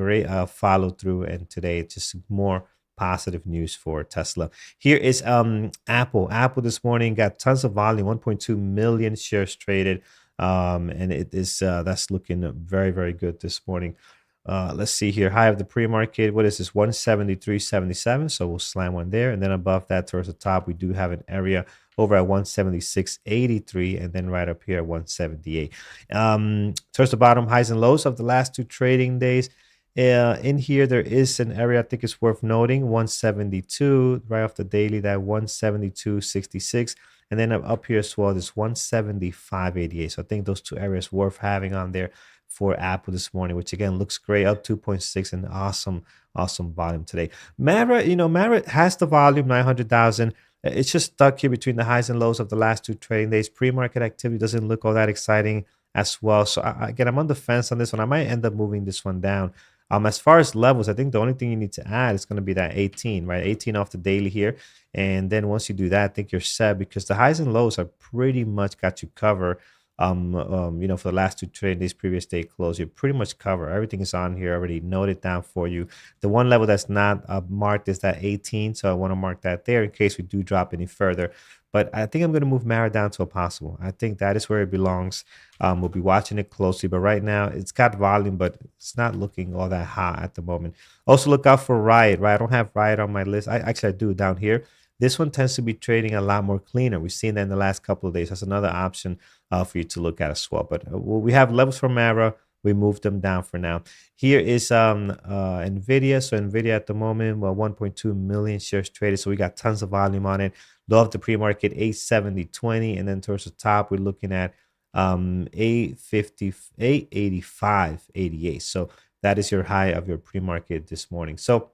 follow through. And today it's just more positive news for Tesla. Here is Apple. Apple this morning got tons of volume, 1.2 million shares traded. And it is that's looking very good this morning. Let's see here. High of the pre-market. What is this? 173.77. So we'll slam one there. And then above that towards the top, we do have an area over at 176.83 and then right up here at 178. Towards the bottom, highs and lows of the last two trading days. In here, there is an area I think it's worth noting, 172, right off the daily, that 172.66. And then up here as well, this 175.88. So I think those two areas worth having on there for Apple this morning, which again looks great, up 2.6 and awesome volume today. Mara, Mara has the volume, 900,000. It's just stuck here between the highs and lows of the last two trading days. Pre-market activity doesn't look all that exciting as well. So again, I'm on the fence on this one. I might end up moving this one down. As far as levels, I think the only thing you need to add is going to be that 18, right? 18 off the daily here. And then once you do that, I think you're set because the highs and lows are pretty much got you covered. For the last two trading days, previous day close, you're pretty much covered. Everything is on here already noted down for you. The one level that's not marked is that 18. So I want to mark that there in case we do drop any further. But I think I'm going to move Mara down to a possible. I think that is where it belongs. We'll be watching it closely. But right now, it's got volume, but it's not looking all that hot at the moment. Also, look out for Riot, right? I don't have Riot on my list. I do down here. This one tends to be trading a lot more cleaner. We've seen that in the last couple of days. That's another option for you to look at as well. But we have levels for Mara. We moved them down for now. Here is NVIDIA. So NVIDIA at the moment, 1.2 million shares traded. So we got tons of volume on it. Low of the pre-market, 870.20. And then towards the top, we're looking at 850, 885.88. So that is your high of your pre-market this morning. So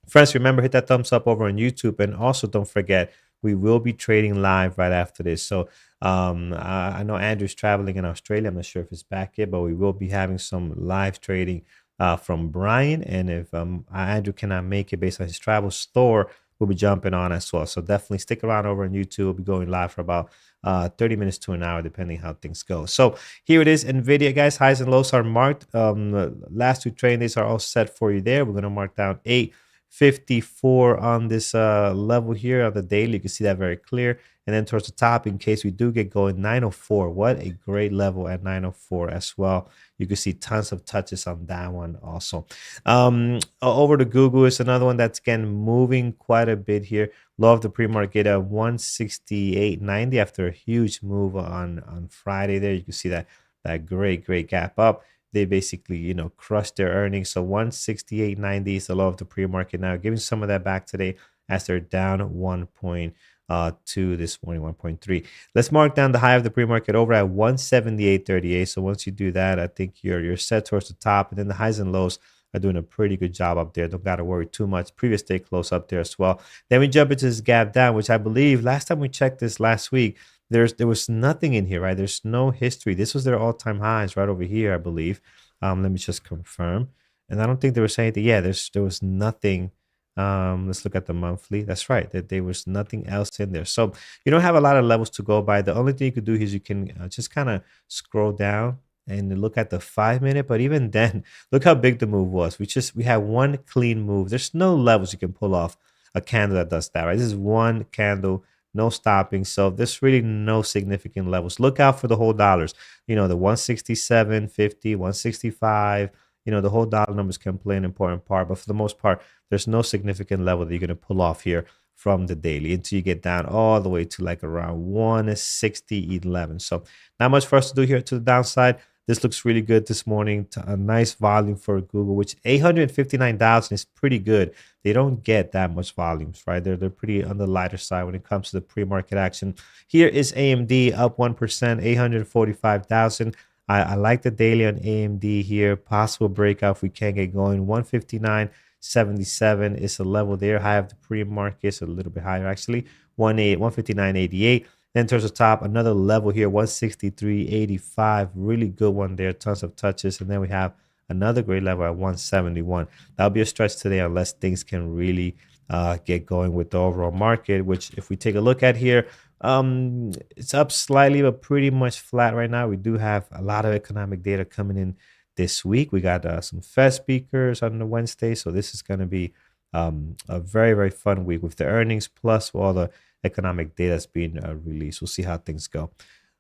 friends, remember, hit that thumbs up over on YouTube. And also don't forget, we will be trading live right after this. So I know Andrew's traveling in Australia. I'm not sure if it's back yet, but we will be having some live trading from Brian. And if Andrew cannot make it based on his travel store, we'll be jumping on as well. So definitely stick around over on YouTube. We'll be going live for about 30 minutes to an hour, depending how things go. So here it is, NVIDIA, guys. Highs and lows are marked. Last two trading days are all set for you there. We're going to mark down 854 on this level here on the daily. You can see that very clear. And then towards the top, in case we do get going, 904. What a great level at 904 as well. You can see tons of touches on that one also. Over to Google is another one that's, again, moving quite a bit here. Low of the pre-market at 168.90 after a huge move on Friday there. You can see that great gap up. They basically, crushed their earnings. So 168.90 is the low of the pre-market now, giving some of that back today as they're down 1.2 this morning, 1.3. Let's mark down the high of the pre-market over at 178.38. So once you do that, I think you're set towards the top. And then the highs and lows are doing a pretty good job up there. Don't got to worry too much. Previous day close up there as well. Then we jump into this gap down, which I believe last time we checked this last week, there was nothing in here, right? There's no history. This was their all-time highs right over here, I believe. Let me just confirm. And I don't think there was anything. Yeah, there was nothing. Let's look at the monthly. That's right. There was nothing else in there. So you don't have a lot of levels to go by. The only thing you could do is you can just kind of scroll down and look at the 5 minute. But even then, look how big the move was. We had one clean move. There's no levels you can pull off a candle that does that, right? This is one candle, no stopping. So there's really no significant levels. Look out for the whole dollars. The 167.50, 165. The whole dollar numbers can play an important part. But for the most part, there's no significant level that you're going to pull off here from the daily until you get down all the way to like around 160.11. So not much for us to do here to the downside. This looks really good this morning. A nice volume for Google, which 859,000 is pretty good. They don't get that much volumes, right? They're pretty on the lighter side when it comes to the pre-market action. Here is AMD up 1%, 845,000. I like the daily on AMD here. Possible breakout if we can get going. 159.77 is the level there. High of the pre-market, is a little bit higher actually. 159.88. Then towards the top, another level here, 163.85. Really good one there. Tons of touches. And then we have another great level at 171. That'll be a stretch today unless things can really get going with the overall market, which if we take a look at here, it's up slightly, but pretty much flat right now. We do have a lot of economic data coming in this week. We got some Fed speakers on the Wednesday, so this is going to be a very, very fun week with the earnings plus all the economic data that's being released. We'll see how things go.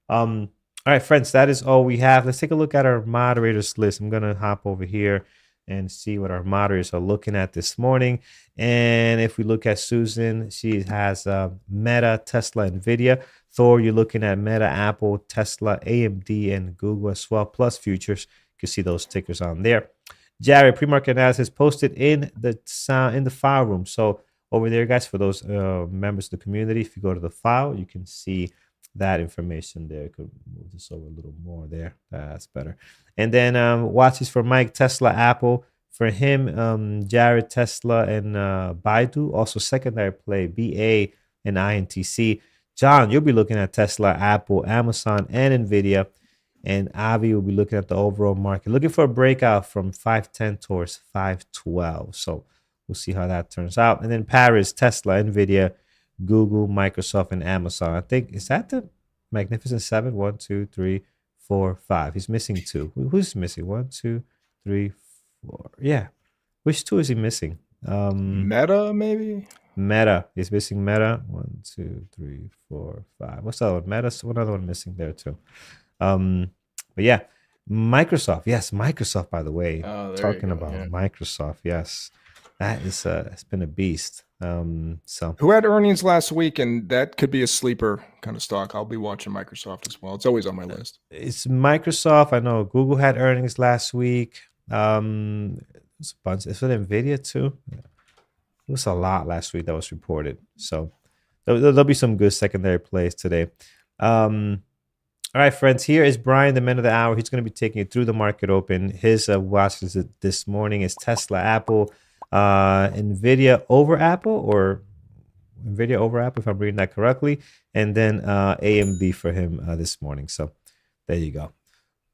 All right, friends, that is all we have. Let's take a look at our moderators list. I'm going to hop over here and see what our moderators are looking at this morning. And if we look at Susan, she has Meta, Tesla, NVIDIA. Thor, you're looking at Meta, Apple, Tesla, AMD, and Google as well, plus futures. You can see those tickers on there. Jared, pre-market analysis posted in the file room. So over there, guys, for those members of the community, if you go to the file, you can see that information there. Could move this over a little more there. That's better. And then watches for Mike, Tesla, Apple. For him, Jared, Tesla, and Baidu. Also secondary play, BA and INTC. John, you'll be looking at Tesla, Apple, Amazon, and NVIDIA. And Avi will be looking at the overall market, looking for a breakout from 510 towards 512. So we'll see how that turns out. And then Paris, Tesla, NVIDIA, Google, Microsoft, and Amazon. I think, is that the Magnificent Seven? 1, 2, 3, 4, 5. He's missing 2. Who's missing? 1, 2, 3, 4. Yeah. Which 2 is he missing? Meta, maybe? Meta. He's missing Meta. 1, 2, 3, 4, 5. What's the other one? Meta's one other one missing there too. But yeah, Microsoft. Yes, Microsoft, by the way. Talking about Microsoft. Yes. That is it's been a beast. So who had earnings last week, and that could be a sleeper kind of stock. I'll be watching Microsoft as well. It's always on my list. It's Microsoft. I know Google had earnings last week. It's a bunch. It's with NVIDIA too. It was a lot last week that was reported. So there'll be some good secondary plays today. All right, friends, here is Brian, the man of the hour. He's going to be taking you through the market open. His watch list this morning is Tesla, Apple, NVIDIA over Apple, or NVIDIA over Apple, if I'm reading that correctly, and then AMD for him this morning. So there you go. All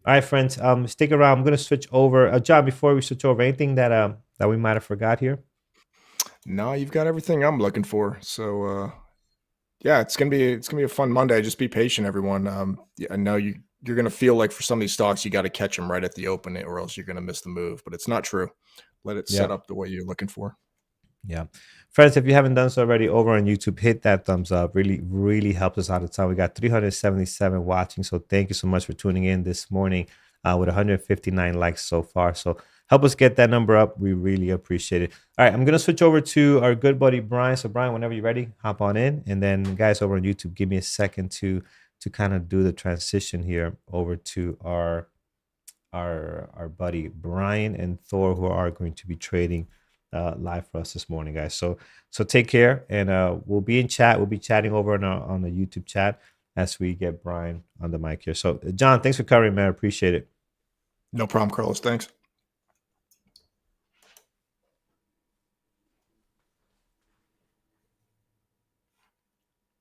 right, friends, stick around. I'm going to switch over. John, before we switch over, anything that we might have forgot here? No, you've got everything I'm looking for. So yeah, it's gonna be a fun Monday. Just be patient, everyone. I know you're gonna feel like for some of these stocks you got to catch them right at the open, or else you're gonna miss the move. But it's not true. Let it set up the way you're looking for. Yeah, friends, if you haven't done so already, over on YouTube, hit that thumbs up. Really, really helps us out a ton. We got 377 watching, so thank you so much for tuning in this morning with 159 likes so far. So help us get that number up. We really appreciate it. All right, I'm going to switch over to our good buddy, Brian. So Brian, whenever you're ready, hop on in. And then guys over on YouTube, give me a second to kind of do the transition here over to our buddy, Brian and Thor, who are going to be trading live for us this morning, guys. So take care, and we'll be in chat. We'll be chatting over on the YouTube chat as we get Brian on the mic here. So John, thanks for covering, man. I appreciate it. No problem, Carlos. Thanks.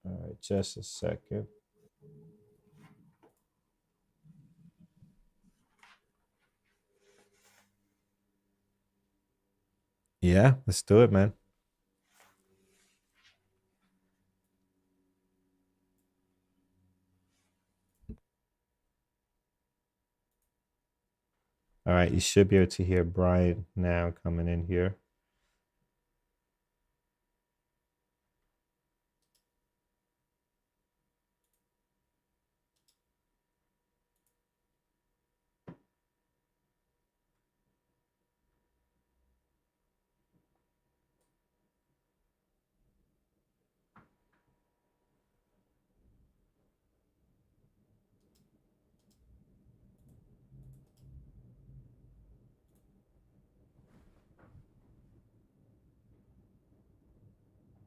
All right, just a second. Yeah, let's do it, man. All right, you should be able to hear Brian now coming in here.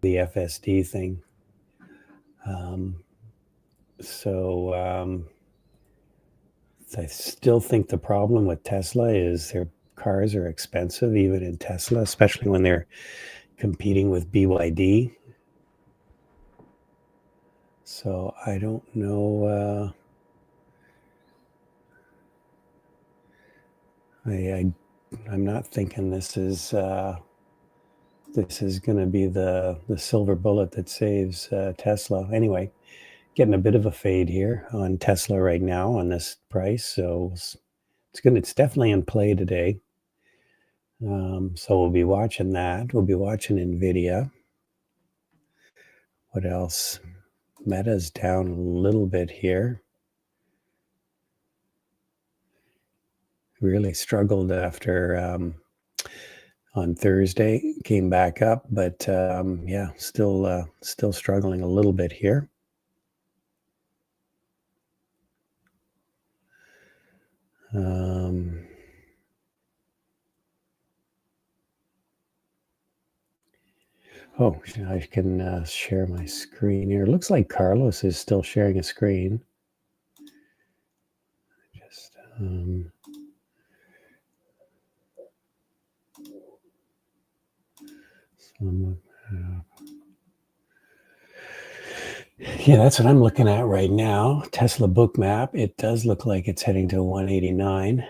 The FSD thing. I still think the problem with Tesla is their cars are expensive, even in Tesla, especially when they're competing with BYD. So I don't know. I'm not thinking this is this is going to be the silver bullet that saves Tesla. Anyway, getting a bit of a fade here on Tesla right now on this price, so it's definitely in play today. So we'll be watching that. We'll be watching Nvidia. What else? Meta's down a little bit here. Really struggled after on Thursday, came back up, but yeah, still struggling a little bit here. Oh, I can share my screen here. It looks like Carlos is still sharing a screen. Just yeah, that's what I'm looking at right now. Tesla book map. It does look like it's heading to 189.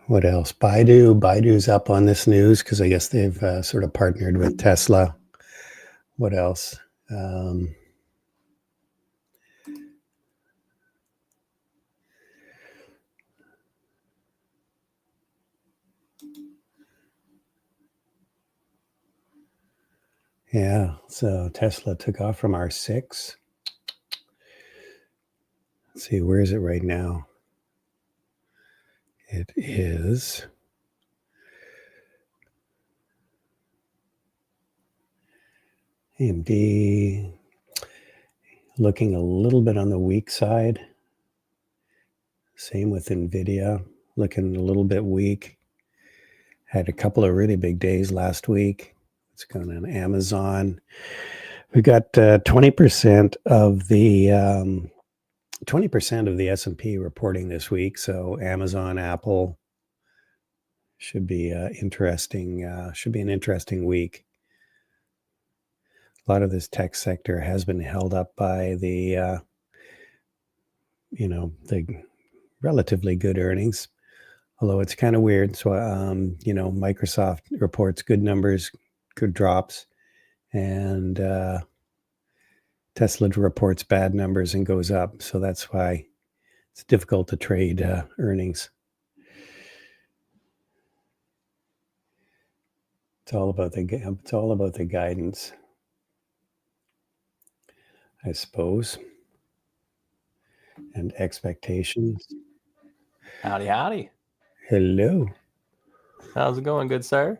What else? Baidu's up on this news because I guess they've sort of partnered with Tesla. What else? Yeah, so Tesla took off from R6. Let's see, where is it right now? It is AMD looking a little bit on the weak side. Same with Nvidia, looking a little bit weak. Had a couple of really big days last week. It's going on Amazon. We got 20% of the 20% of the S&P reporting this week. So Amazon, Apple should be interesting. Should be an interesting week. A lot of this tech sector has been held up by the the relatively good earnings, although it's kind of weird. So Microsoft reports good numbers, good drops, and Tesla reports bad numbers and goes up. So that's why it's difficult to trade earnings. It's all about the guidance, I suppose, and expectations. Howdy, howdy. Hello. How's it going, good sir?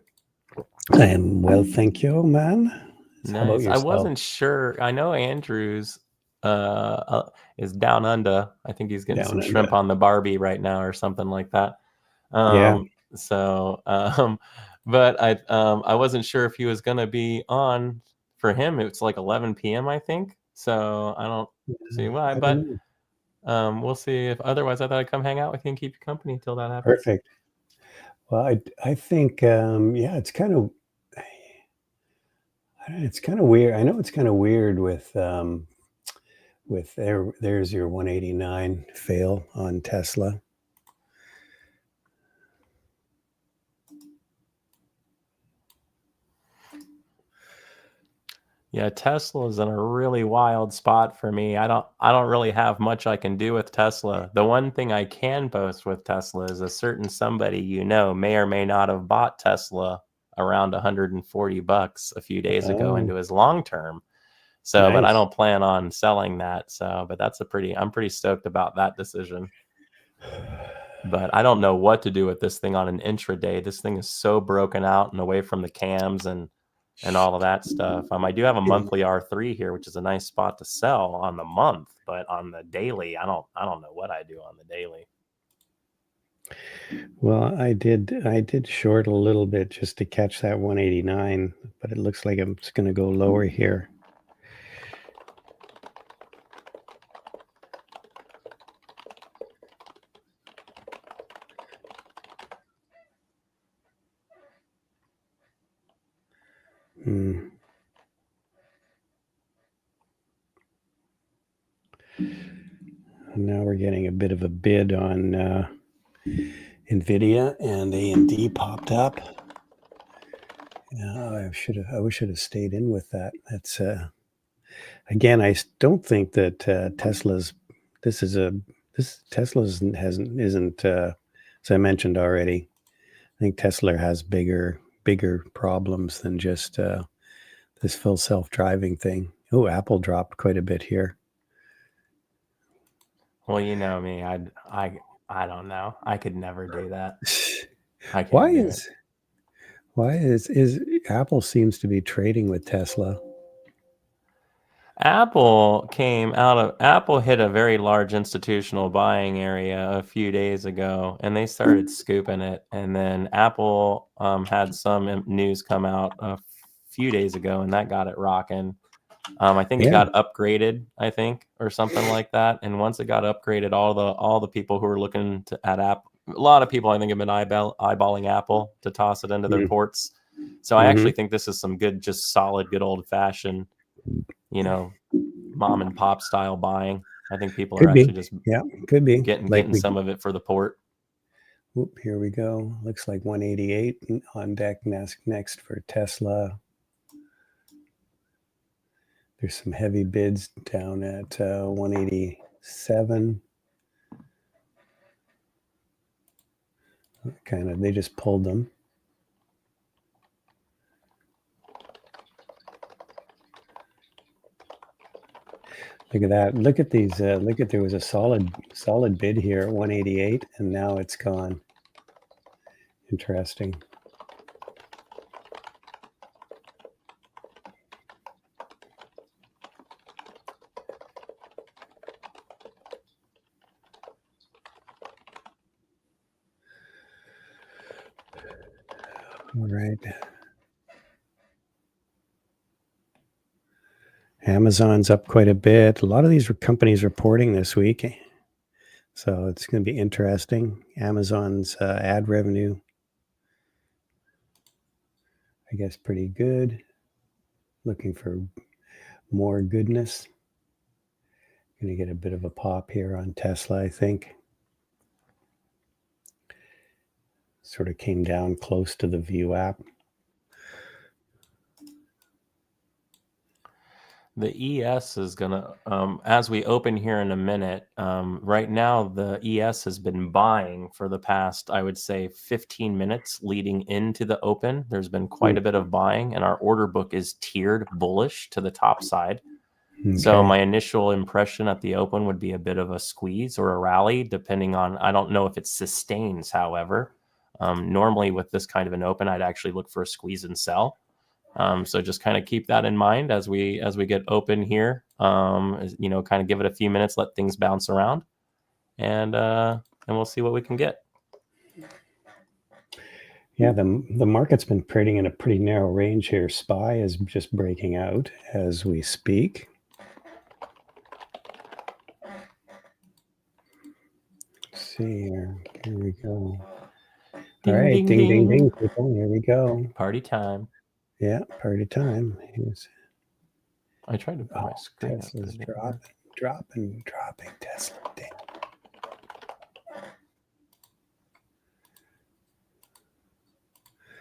I am well, thank you, man. Nice. How about yourself? I wasn't sure. I know Andrews is down under. I think he's getting some shrimp on the Barbie right now or something like that. Yeah. So, but I wasn't sure if he was going to be on. For him, it's like 11 p.m. I think. So I don't see why, but we'll see. If otherwise, I thought I'd come hang out with you and keep you company until that happens. Perfect. Well, I think yeah, it's kind of weird. I know it's kind of weird with there's your 189 fail on Tesla. Yeah, Tesla is in a really wild spot for me. I don't really have much I can do with Tesla. The one thing I can boast with Tesla is a certain somebody may or may not have bought Tesla around $140 a few days ago into his long term. So, nice. But I don't plan on selling that. So, but I'm pretty stoked about that decision. But I don't know what to do with this thing on an intraday. This thing is so broken out and away from the cams and all of that stuff. I do have a monthly R3 here, which is a nice spot to sell on the month, but on the daily, I don't know what I do on the daily. Well, I did short a little bit just to catch that 189, but it looks like it's going to go lower here. Hmm. Now we're getting a bit of a bid on Nvidia, and AMD popped up. I wish I'd have stayed in with that. That's again, I don't think that Tesla's isn't as I mentioned already. I think Tesla has bigger problems than just this full self-driving thing. Oh, Apple dropped quite a bit here. Well, you know me. I don't know. I could never do that. I can't Why do is Apple seems to be trading with Tesla? Apple hit a very large institutional buying area a few days ago, and they started scooping it. And then Apple had some news come out a few days ago, and that got it rocking. I think it got upgraded, or something like that. And once it got upgraded, all the people who were looking at Apple, a lot of people I think have been eyeballing Apple to toss it into their ports. So I actually think this is some good, just solid, good old fashioned, mom and pop style buying. I think people are actually just could be getting some of it for the port. Whoop, here we go. Looks like 188 on deck next for Tesla. There's some heavy bids down at 187. They just pulled them. Look at that. Look at these. There was a solid bid here at 188, and now it's gone. Interesting. All right. Amazon's up quite a bit. A lot of these companies reporting this week, so it's going to be interesting. Amazon's ad revenue, I guess, pretty good. Looking for more goodness. Going to get a bit of a pop here on Tesla, I think. Sort of came down close to the View app. The ES is going to, as we open here in a minute, right now the ES has been buying for the past, I would say, 15 minutes leading into the open. There's been quite a bit of buying, and our order book is tiered bullish to the top side. Okay. So my initial impression at the open would be a bit of a squeeze or a rally, depending on, I don't know if it sustains, however. Normally with this kind of an open, I'd actually look for a squeeze and sell. So just kind of keep that in mind as we get open here. Kind of give it a few minutes, let things bounce around, and we'll see what we can get. Yeah, the market's been trading in a pretty narrow range here. SPY is just breaking out as we speak. Let's see here. Here we go. All right, ding, ding, people. Here we go. Party time. Yeah, party time. I tried to put my screen Tesla's dropping. Tesla, damn.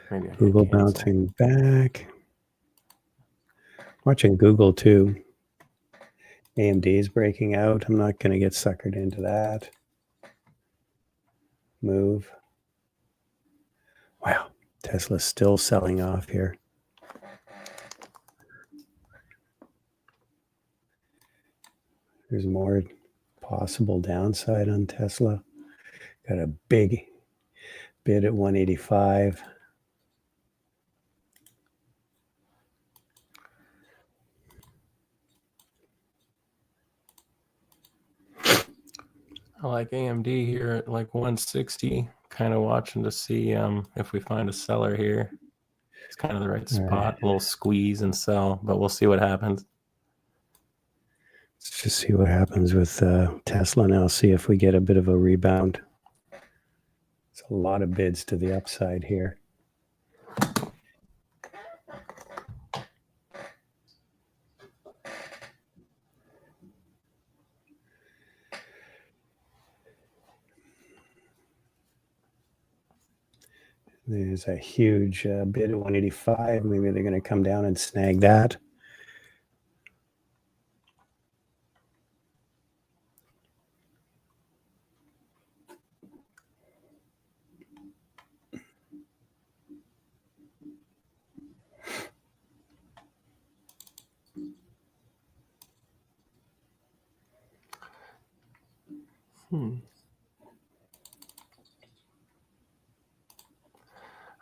Maybe Google bouncing back. Watching Google too. AMD is breaking out. I'm not going to get suckered into that move. Wow, Tesla's still selling off here. There's more possible downside on Tesla. Got a big bid at 185. I like AMD here at like 160. Kind of watching to see if we find a seller here. It's kind of the right spot. Right. A little squeeze and sell, but we'll see what happens. Let's just see what happens with Tesla now. See if we get a bit of a rebound. It's a lot of bids to the upside here. There's a huge bid at 185. Maybe they're going to come down and snag that.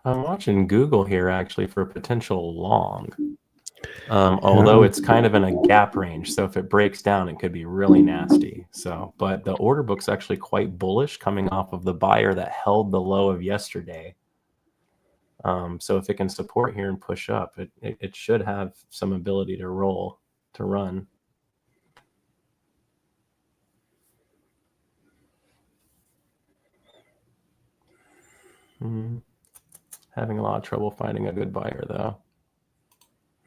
I'm watching Google here actually for potential long. Although it's kind of in a gap range, so if it breaks down, it could be really nasty. So, but the order book's actually quite bullish, coming off of the buyer that held the low of yesterday. So if it can support here and push up, it should have some ability to roll, to run. Having a lot of trouble finding a good buyer, though.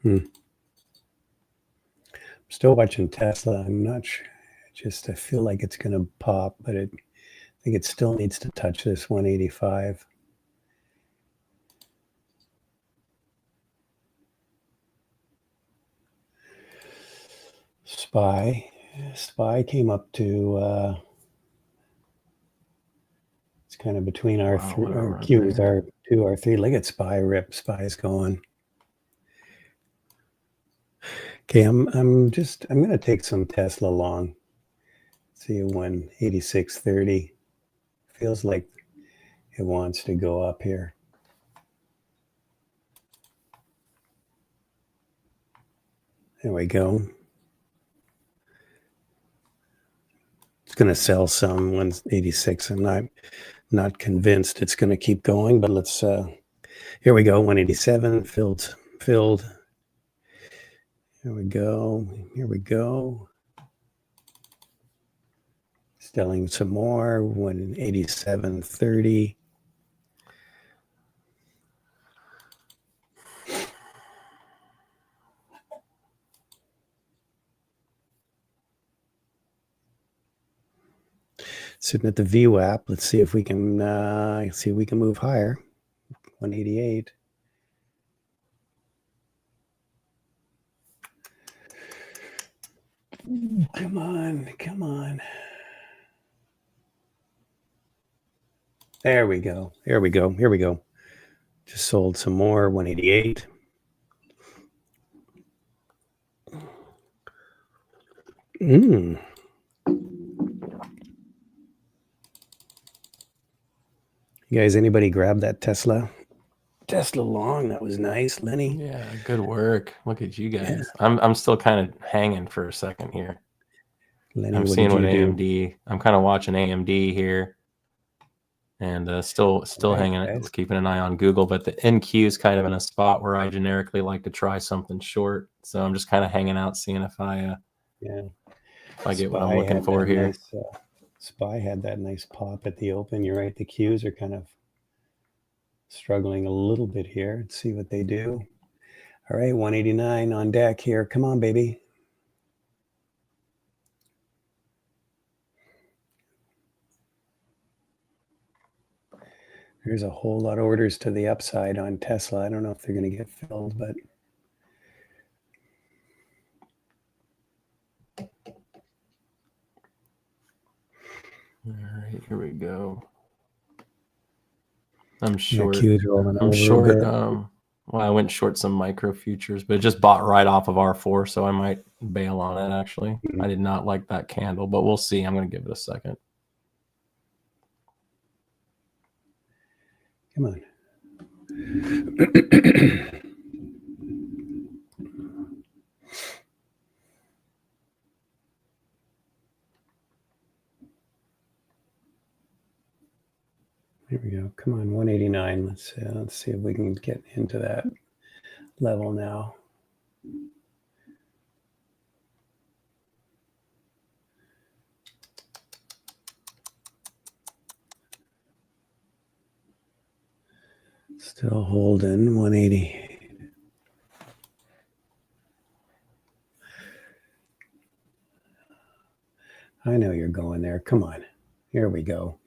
I'm still watching Tesla. I'm not sure. I feel like it's going to pop, but I think it still needs to touch this 185. SPY came up to it's kind of between our Qs, our 2, our 3. Look at SPY rip. SPY's going. Okay, I'm going to take some Tesla long. See 186.30. Feels like it wants to go up here. There we go. It's going to sell some 186. I'm not convinced it's going to keep going, but let's here we go. 187 filled. Here we go. Selling some more. 187.30. Sitting at the VWAP. Let's see if we can move higher. 188. Come on. There we go. Here we go. Just sold some more. 188. You guys, anybody grab that Tesla long? That was nice, Lenny. Yeah, good work. Look at you guys. Yeah. I'm still kind of hanging for a second here. Lenny, I'm seeing what AMD. I'm kind of watching AMD here, and still hanging, keeping an eye on Google. But the NQ is kind of in a spot where I generically like to try something short, so I'm just kind of hanging out, seeing if I get what I'm looking for here. SPY had that nice pop at the open. You're right. The Qs are kind of struggling a little bit here. Let's see what they do. All right, 189 on deck here. Come on, baby. There's a whole lot of orders to the upside on Tesla. I don't know if they're going to get filled, but all right, here we go. I'm short. Well, I went short some micro futures, but it just bought right off of R4, so I might bail on it, actually. I did not like that candle, but we'll see. I'm going to give it a second. Come on. Here we go. Come on, 189. Let's see if we can get into that level now. Still holding 180. I know you're going there. Come on. Here we go.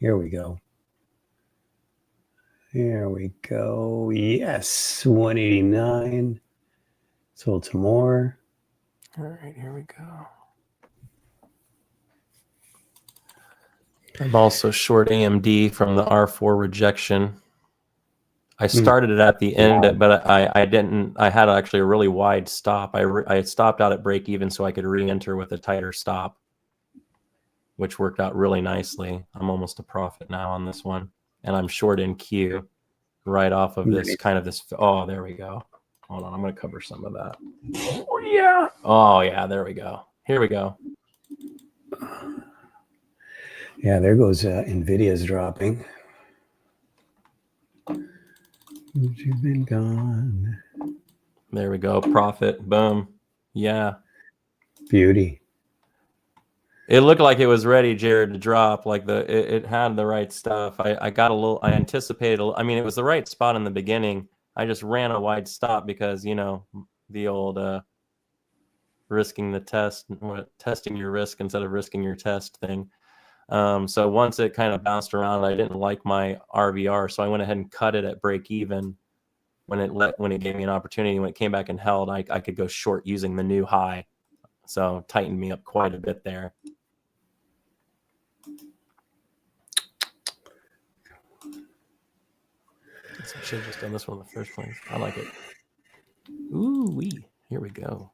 There we go. Yes, 189. Sold some more. All right, here we go. I'm also short AMD from the R4 rejection. I started it at the end, but I didn't. I had actually a really wide stop. I stopped out at break even so I could re-enter with a tighter stop, which worked out really nicely. I'm almost a profit now on this one, and I'm short in Q right off of this kind of this. Oh, there we go. Hold on, I'm going to cover some of that. Oh yeah. Oh yeah, there we go. Here we go. Yeah, there goes Nvidia's dropping. You've been gone. There we go. Profit. Boom. Yeah. Beauty. It looked like it was ready, Jared, to drop. Like it had the right stuff. I got a little. I anticipated. I mean, it was the right spot in the beginning. I just ran a wide stop because the old risking the test, testing your risk instead of risking your test thing. So once it kind of bounced around, I didn't like my RVR, so I went ahead and cut it at break even. When it gave me an opportunity, when it came back and held, I could go short using the new high. So tightened me up quite a bit there. Guess I should have just done this one in the first place. I like it. Ooh wee. Here we go.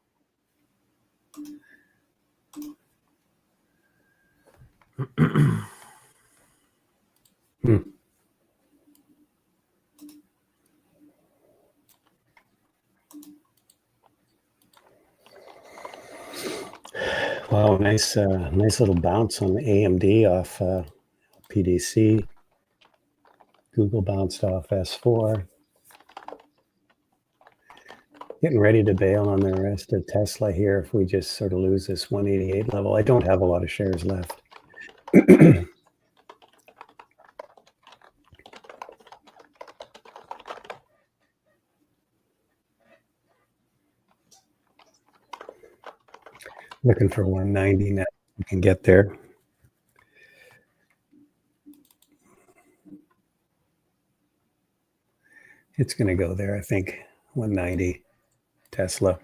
Wow, nice little bounce on the AMD off PDC. Google bounced off S4. Getting ready to bail on the rest of Tesla here if we just sort of lose this 188 level. I don't have a lot of shares left. Looking for 190 now. We can get there. It's going to go there, I think. 190 Tesla.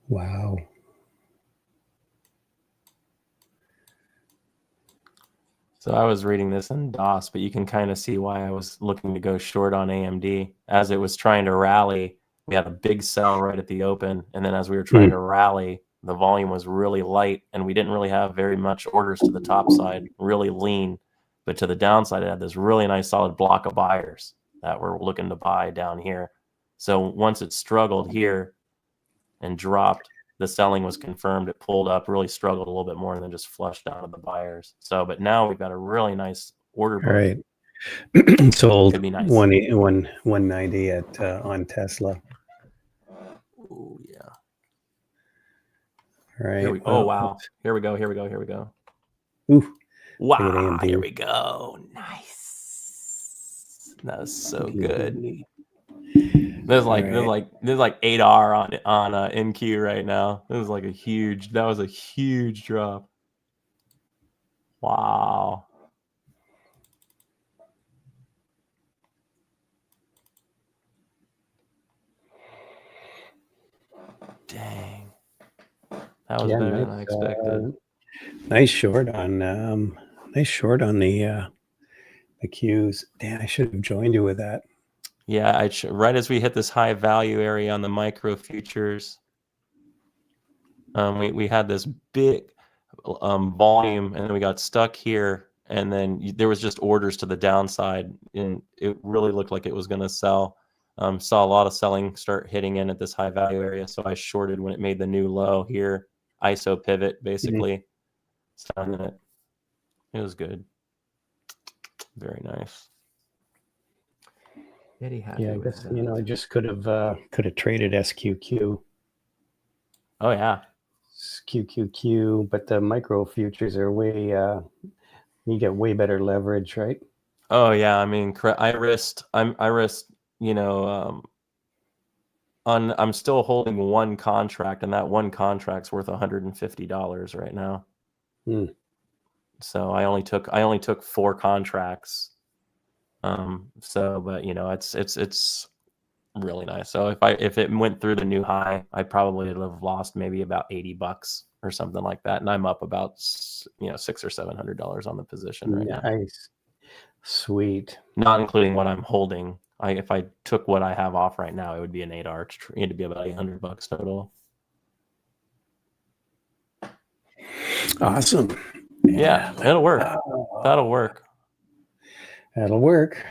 Wow. So I was reading this in DOS, but you can kind of see why I was looking to go short on AMD. As it was trying to rally, we had a big sell right at the open. And then as we were trying to rally, the volume was really light, and we didn't really have very much orders to the top side, really lean. But to the downside, it had this really nice solid block of buyers that were looking to buy down here. So once it struggled here and dropped, the selling was confirmed. It pulled up, really struggled a little bit more, and then just flushed out of the buyers. So, but now we've got a really nice order book. All right. Sold Could be nice. 190 at on Tesla. Oh yeah. All right. Oh wow. Here we go. Here we go. Here we go. Ooh. Wow. Here we go. Nice. That was so good. There's like 8R on NQ right now. It was like that was a huge drop. Wow. Dang. That was better than I expected. Nice short on the Qs. Damn, I should have joined you with that. Yeah, right as we hit this high value area on the micro futures, we had this big volume, and then we got stuck here, and then there was just orders to the downside, and it really looked like it was going to sell. Saw a lot of selling start hitting in at this high value area, so I shorted when it made the new low here. ISO pivot, basically. It was good. Very nice. Yeah, I guess I just could have traded SQQ. Oh yeah, QQQ, but the micro futures are way you get way better leverage, right? Oh yeah, I mean, I risked I'm still holding one contract, and that one contract's worth $150 right now. So I only took 4 contracts. But you know, it's really nice. So if it went through the new high, I probably would have lost maybe about $80 or something like that, and I'm up about $600 or $700 on the position right now. Nice, sweet. Not including what I'm holding. If I took what I have off right now, it would be an 8 arch. It'd be about $800 total. Awesome. Yeah, it'll work. That'll work. That'll work.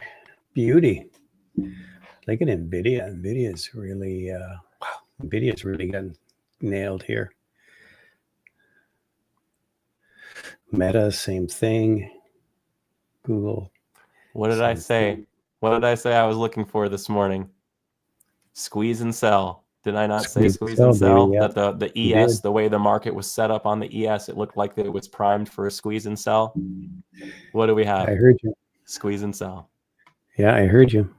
Beauty. Look at NVIDIA. NVIDIA's really NVIDIA's really gotten nailed here. Meta, same thing. Google. What did I say? What did I say I was looking for this morning? Squeeze and sell. Did I not say squeeze and sell? Baby, yeah. That the ES, the way the market was set up on the ES, it looked like that it was primed for a squeeze and sell. What do we have? I heard you. Squeeze and sell. Yeah, I heard you.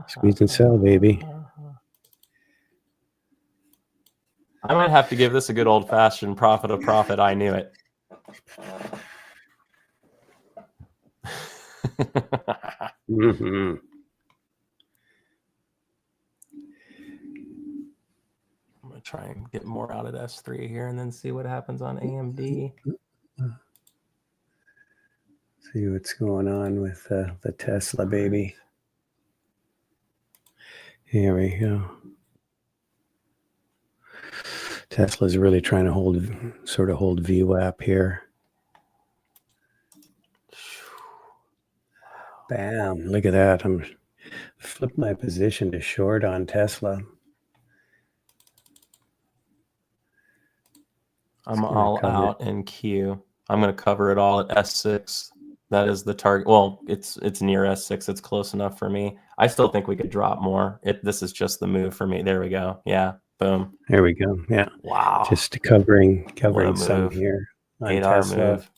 Squeeze and sell, baby. I might have to give this a good old-fashioned profit of profit. I knew it. Mm-hmm. I'm going to try and get more out at S3 here and then see what happens on AMD. See what's going on with the Tesla, baby. Here we go. Tesla's really trying to hold VWAP here. Bam! Look at that. I'm flipped my position to short on Tesla. I'm all out in Q. I'm going to cover it all at S6. That is the target. Well, it's near S6. It's close enough for me. I still think we could drop more. This is just the move for me. There we go. Yeah. Boom. There we go. Yeah. Wow. Just covering some here on 8-hour Tesla. move.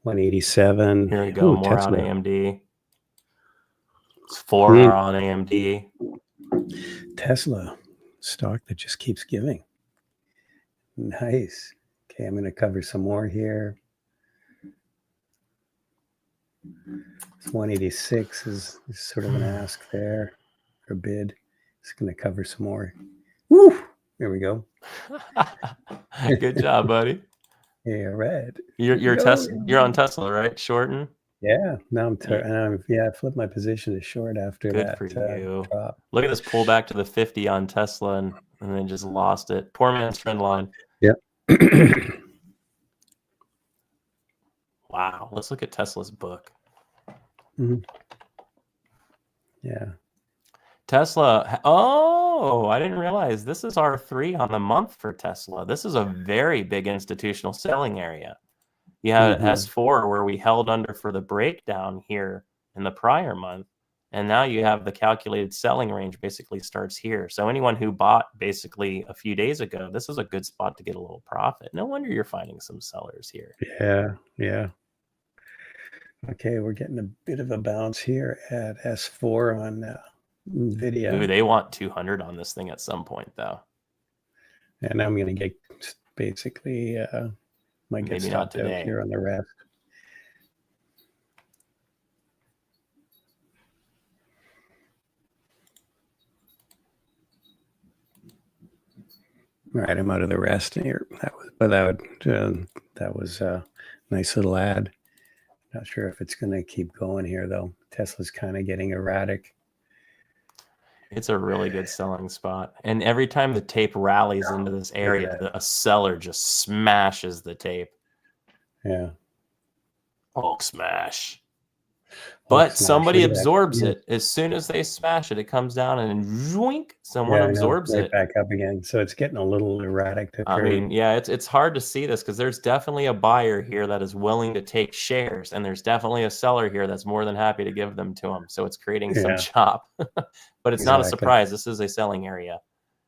187. Here we go. Ooh, more Tesla. on AMD. It's 4 on AMD. Tesla stock that just keeps giving. Nice. Okay, I'm going to cover some more here. 186 is sort of an ask there, or bid. It's going to cover some more. Woo! There we go. Good job, buddy. Yeah, right. You're on Tesla, right? Shorting. Yeah. Now I flipped my position to short after that. Good for you. Drop. Look at this pullback to the 50 on Tesla, and then just lost it. Poor man's trend line. Yep. Wow. Let's look at Tesla's book. Mm-hmm. Yeah. Tesla. Oh, I didn't realize this is R3 on the month for Tesla. This is a very big institutional selling area. You had S4 where we held under for the breakdown here in the prior month. And now you have the calculated selling range basically starts here. So anyone who bought basically a few days ago, this is a good spot to get a little profit. No wonder you're finding some sellers here. Yeah. Okay, we're getting a bit of a bounce here at S4 on NVIDIA. Ooh, they want 200 on this thing at some point, though. And I'm going to get basically might get Maybe not stopped today. out here on the rest. All right, I'm out of the rest here. That was a nice little ad. Not sure if it's going to keep going here, though. Tesla's kind of getting erratic. It's a really good selling spot. And every time the tape rallies into this area, a seller just smashes the tape. Yeah. Hulk smash. But somebody absorbs it. As soon as they smash it, it comes down and zoink, someone absorbs it. Back up again. So it's getting a little erratic. I mean, yeah, it's hard to see this because there's definitely a buyer here that is willing to take shares, and there's definitely a seller here that's more than happy to give them to them. So it's creating some chop. But it's not a surprise. This is a selling area.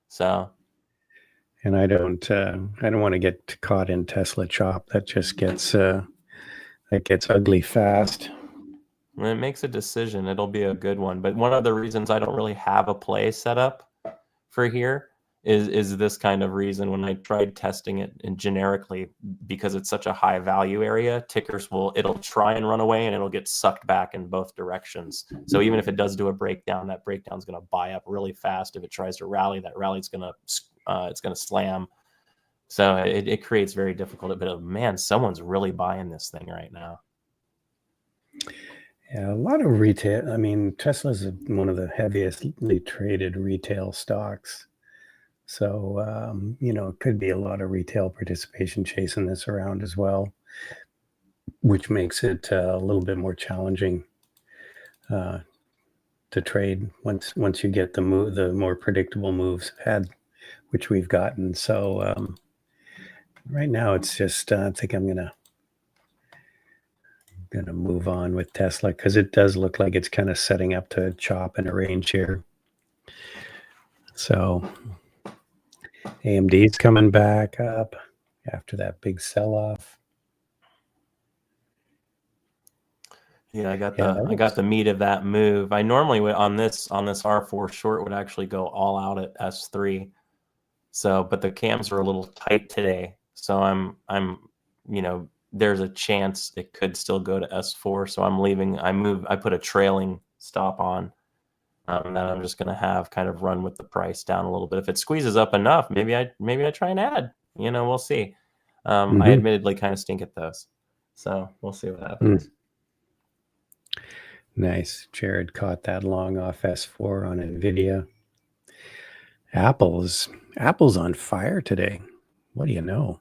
So. And I don't want to get caught in Tesla chop. That just gets ugly fast. When it makes a decision, it'll be a good one. But one of the reasons I don't really have a play set up for here is this kind of reason. When I tried testing it and generically, because it's such a high value area, tickers it'll try and run away and it'll get sucked back in both directions. So even if it does do a breakdown, that breakdown's going to buy up really fast. If it tries to rally, that rally's going to it's going to slam. So it creates very difficult. But man, someone's really buying this thing right now. Yeah, a lot of retail. I mean, Tesla's one of the heaviestly traded retail stocks. So, you know, it could be a lot of retail participation chasing this around as well, which makes it a little bit more challenging to trade once you get the more predictable moves ahead, which we've gotten. So right now, it's just I think I'm gonna move on with Tesla because it does look like it's kind of setting up to chop in a range here. So AMD's coming back up after that big sell-off. Yeah, I got the meat of that move. I normally would on this R4 short would actually go all out at S3. So, but the cams are a little tight today. So I'm you know, there's a chance it could still go to S4. So I'm leaving. I put a trailing stop on. That I'm just going to have kind of run with the price down a little bit. If it squeezes up enough, maybe I try and add. You know, we'll see. I admittedly kind of stink at those, so we'll see what happens. Nice. Jared caught that long off S4 on NVIDIA. Apple's on fire today. What do you know?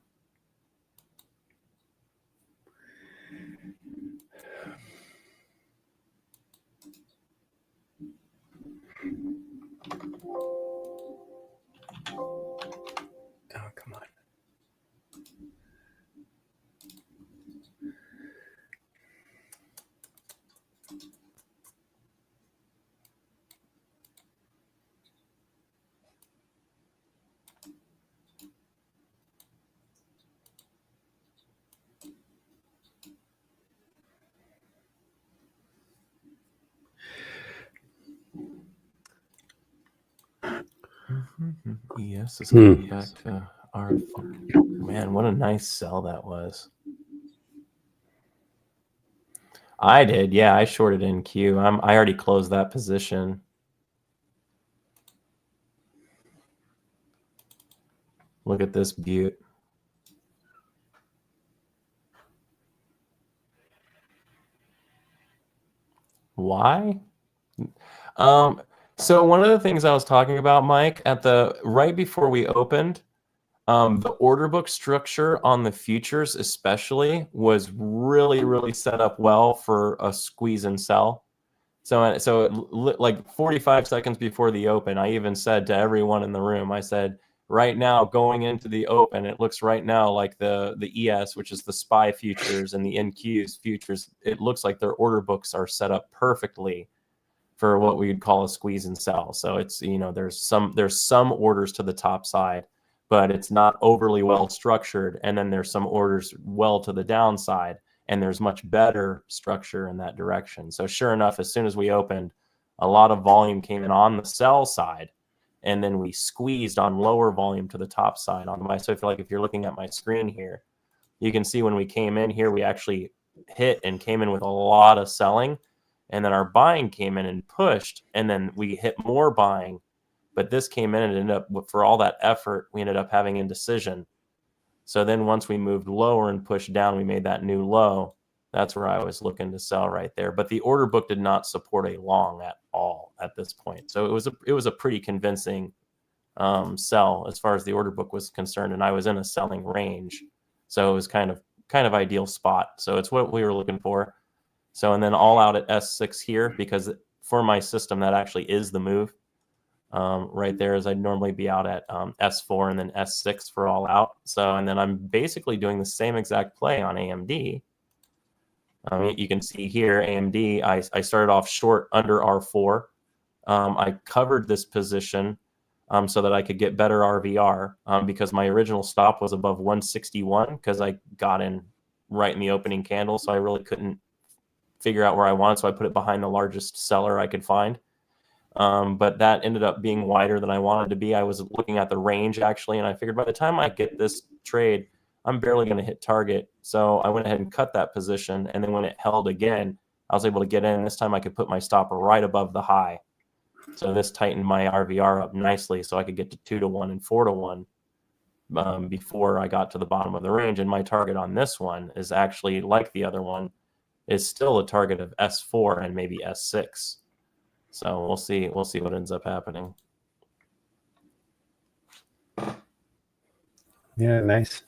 Oh, come on. Yes, it's going back to Arthur. Man, what a nice sell that was. I did, yeah. I shorted in Q. I already closed that position. Look at this beaut. Why? So one of the things I was talking about, Mike, right before we opened, the order book structure on the futures especially was really, really set up well for a squeeze and sell. So like 45 seconds before the open, I even said to everyone in the room, I said, right now going into the open, it looks right now like the ES, which is the SPY futures, and the NQ's futures, it looks like their order books are set up perfectly for what we would call a squeeze and sell. So it's, you know, there's some orders to the top side, but it's not overly well structured. And then there's some orders well to the downside, and there's much better structure in that direction. So sure enough, as soon as we opened, a lot of volume came in on the sell side, and then we squeezed on lower volume to the top side on my. So I feel like if you're looking at my screen here, you can see when we came in here, we actually hit and came in with a lot of selling, and then our buying came in and pushed, and then we hit more buying. But this came in and ended up, for all that effort, we ended up having indecision. So then once we moved lower and pushed down, we made that new low. That's where I was looking to sell right there. But the order book did not support a long at all at this point. So it was a pretty convincing sell as far as the order book was concerned, and I was in a selling range. So it was kind of ideal spot. So it's what we were looking for. So, and then all out at S6 here, because for my system, that actually is the move. Right there, as I'd normally be out at S4 and then S6 for all out. So, and then I'm basically doing the same exact play on AMD. You can see here, AMD, I started off short under R4. I covered this position so that I could get better RVR because my original stop was above 161 because I got in right in the opening candle. So I really couldn't figure out where I wanted. So I put it behind the largest seller I could find. But that ended up being wider than I wanted to be. I was looking at the range actually, and I figured by the time I get this trade, I'm barely going to hit target. So I went ahead and cut that position. And then when it held again, I was able to get in. This time I could put my stop right above the high. So this tightened my RVR up nicely so I could get to 2-to-1 and 4-to-1 before I got to the bottom of the range. And my target on this one is actually, like the other one, is still a target of S4 and maybe S6. So we'll see what ends up happening. Yeah, nice.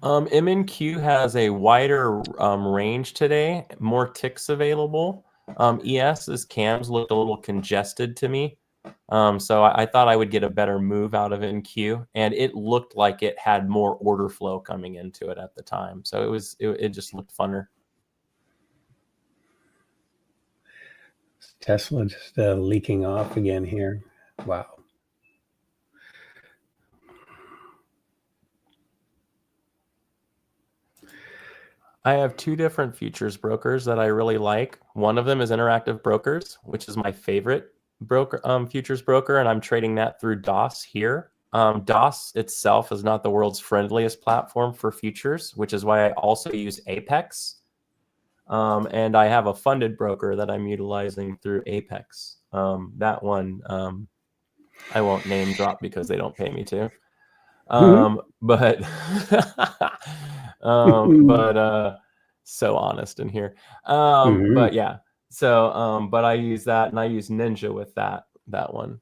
MNQ has a wider range today, more ticks available. ES's cams looked a little congested to me. So I thought I would get a better move out of NQ, and it looked like it had more order flow coming into it at the time. So it just looked funner. Tesla just leaking off again here. Wow. I have two different futures brokers that I really like. One of them is Interactive Brokers, which is my favorite broker, futures broker, and I'm trading that through DOS here. DOS itself is not the world's friendliest platform for futures, which is why I also use Apex. And I have a funded broker that I'm utilizing through Apex. That one I won't name drop because they don't pay me to. But so honest in here. But yeah, so but I use that, and I use Ninja with that one.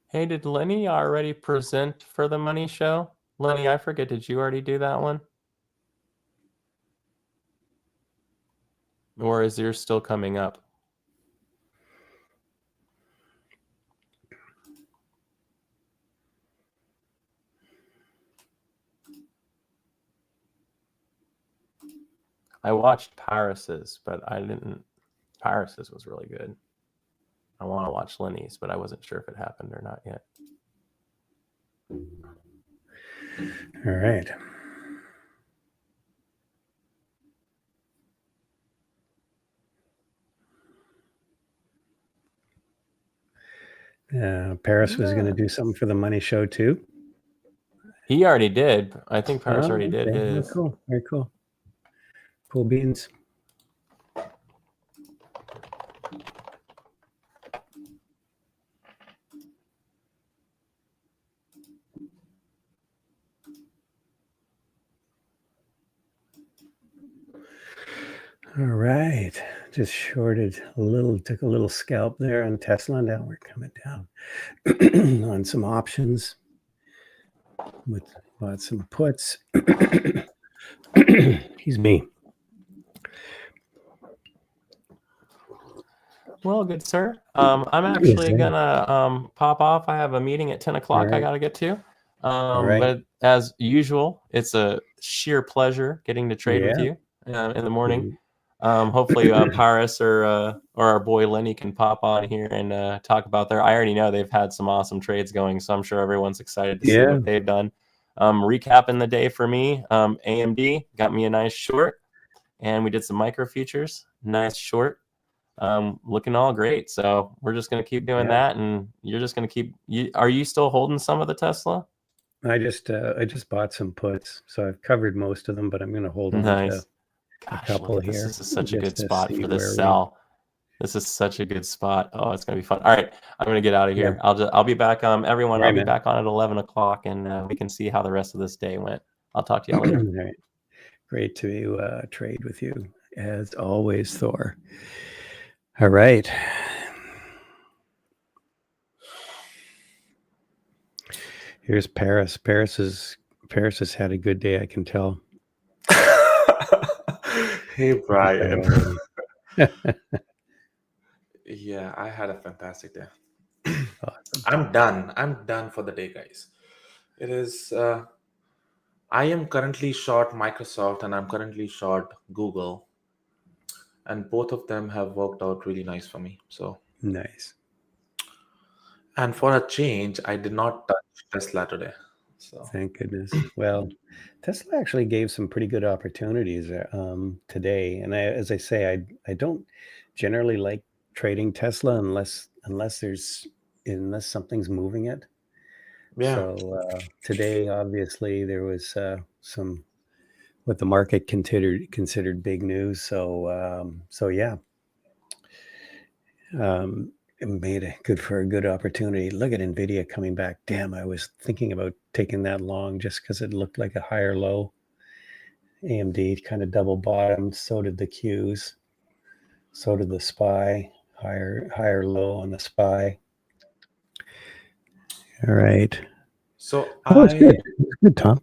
Hey, did Lenny already present for the money show? Lenny, I forget, did you already do that one? Or is yours still coming up? I watched Paris's, but I didn't. Paris's was really good. I want to watch Lenny's, but I wasn't sure if it happened or not yet. All right. Paris was going to do something for the money show too. He already did. I think Paris already did his. Very cool. Very cool. Cool beans. All right, just shorted a little, took a little scalp there on Tesla. Now we're coming down on some options with bought some puts. Excuse me. Well, good sir. I'm actually gonna pop off. I have a meeting at 10 o'clock I gotta get to. But as usual, it's a sheer pleasure getting to trade with you in the morning. Hopefully Paris or our boy Lenny can pop on here and talk about I already know they've had some awesome trades going, so I'm sure everyone's excited to see what they've done. Recapping the day for me, AMD got me a nice short, and we did some micro futures, nice short. Looking all great. So we're just going to keep doing that, and you're just going to keep. Are you still holding some of the Tesla? I just bought some puts, so I've covered most of them, but I'm going to hold on to a couple here. This is such a good spot for this sell. This is such a good spot. Oh, it's going to be fun. All right, I'm going to get out of here. I'll be back. Everyone, I'll be back on at 11 o'clock, and we can see how the rest of this day went. I'll talk to you all later. All right. Great to trade with you as always, Thor. All right. Here's Paris. Paris has had a good day, I can tell. Hey, Brian. Yeah, I had a fantastic day. Awesome. I'm done. I'm done for the day, guys. It is. I am currently short Microsoft and I'm currently short Google, and both of them have worked out really nice for me. So, Nice. and for a change, I did not touch Tesla today. So, Thank goodness. Well, Tesla actually gave some pretty good opportunities today, and as I say, I don't generally like trading Tesla unless something's moving it. yeah. So today, obviously, there was some what the market considered big news. So yeah, it made it good for a good opportunity. Look at Nvidia coming back. Damn, I was thinking about taking that long just because it looked like a higher low. AMD kind of double bottomed. So did the Qs. So did the SPY. Higher low on the SPY. All right. So Oh, it's good. It's good, Tom.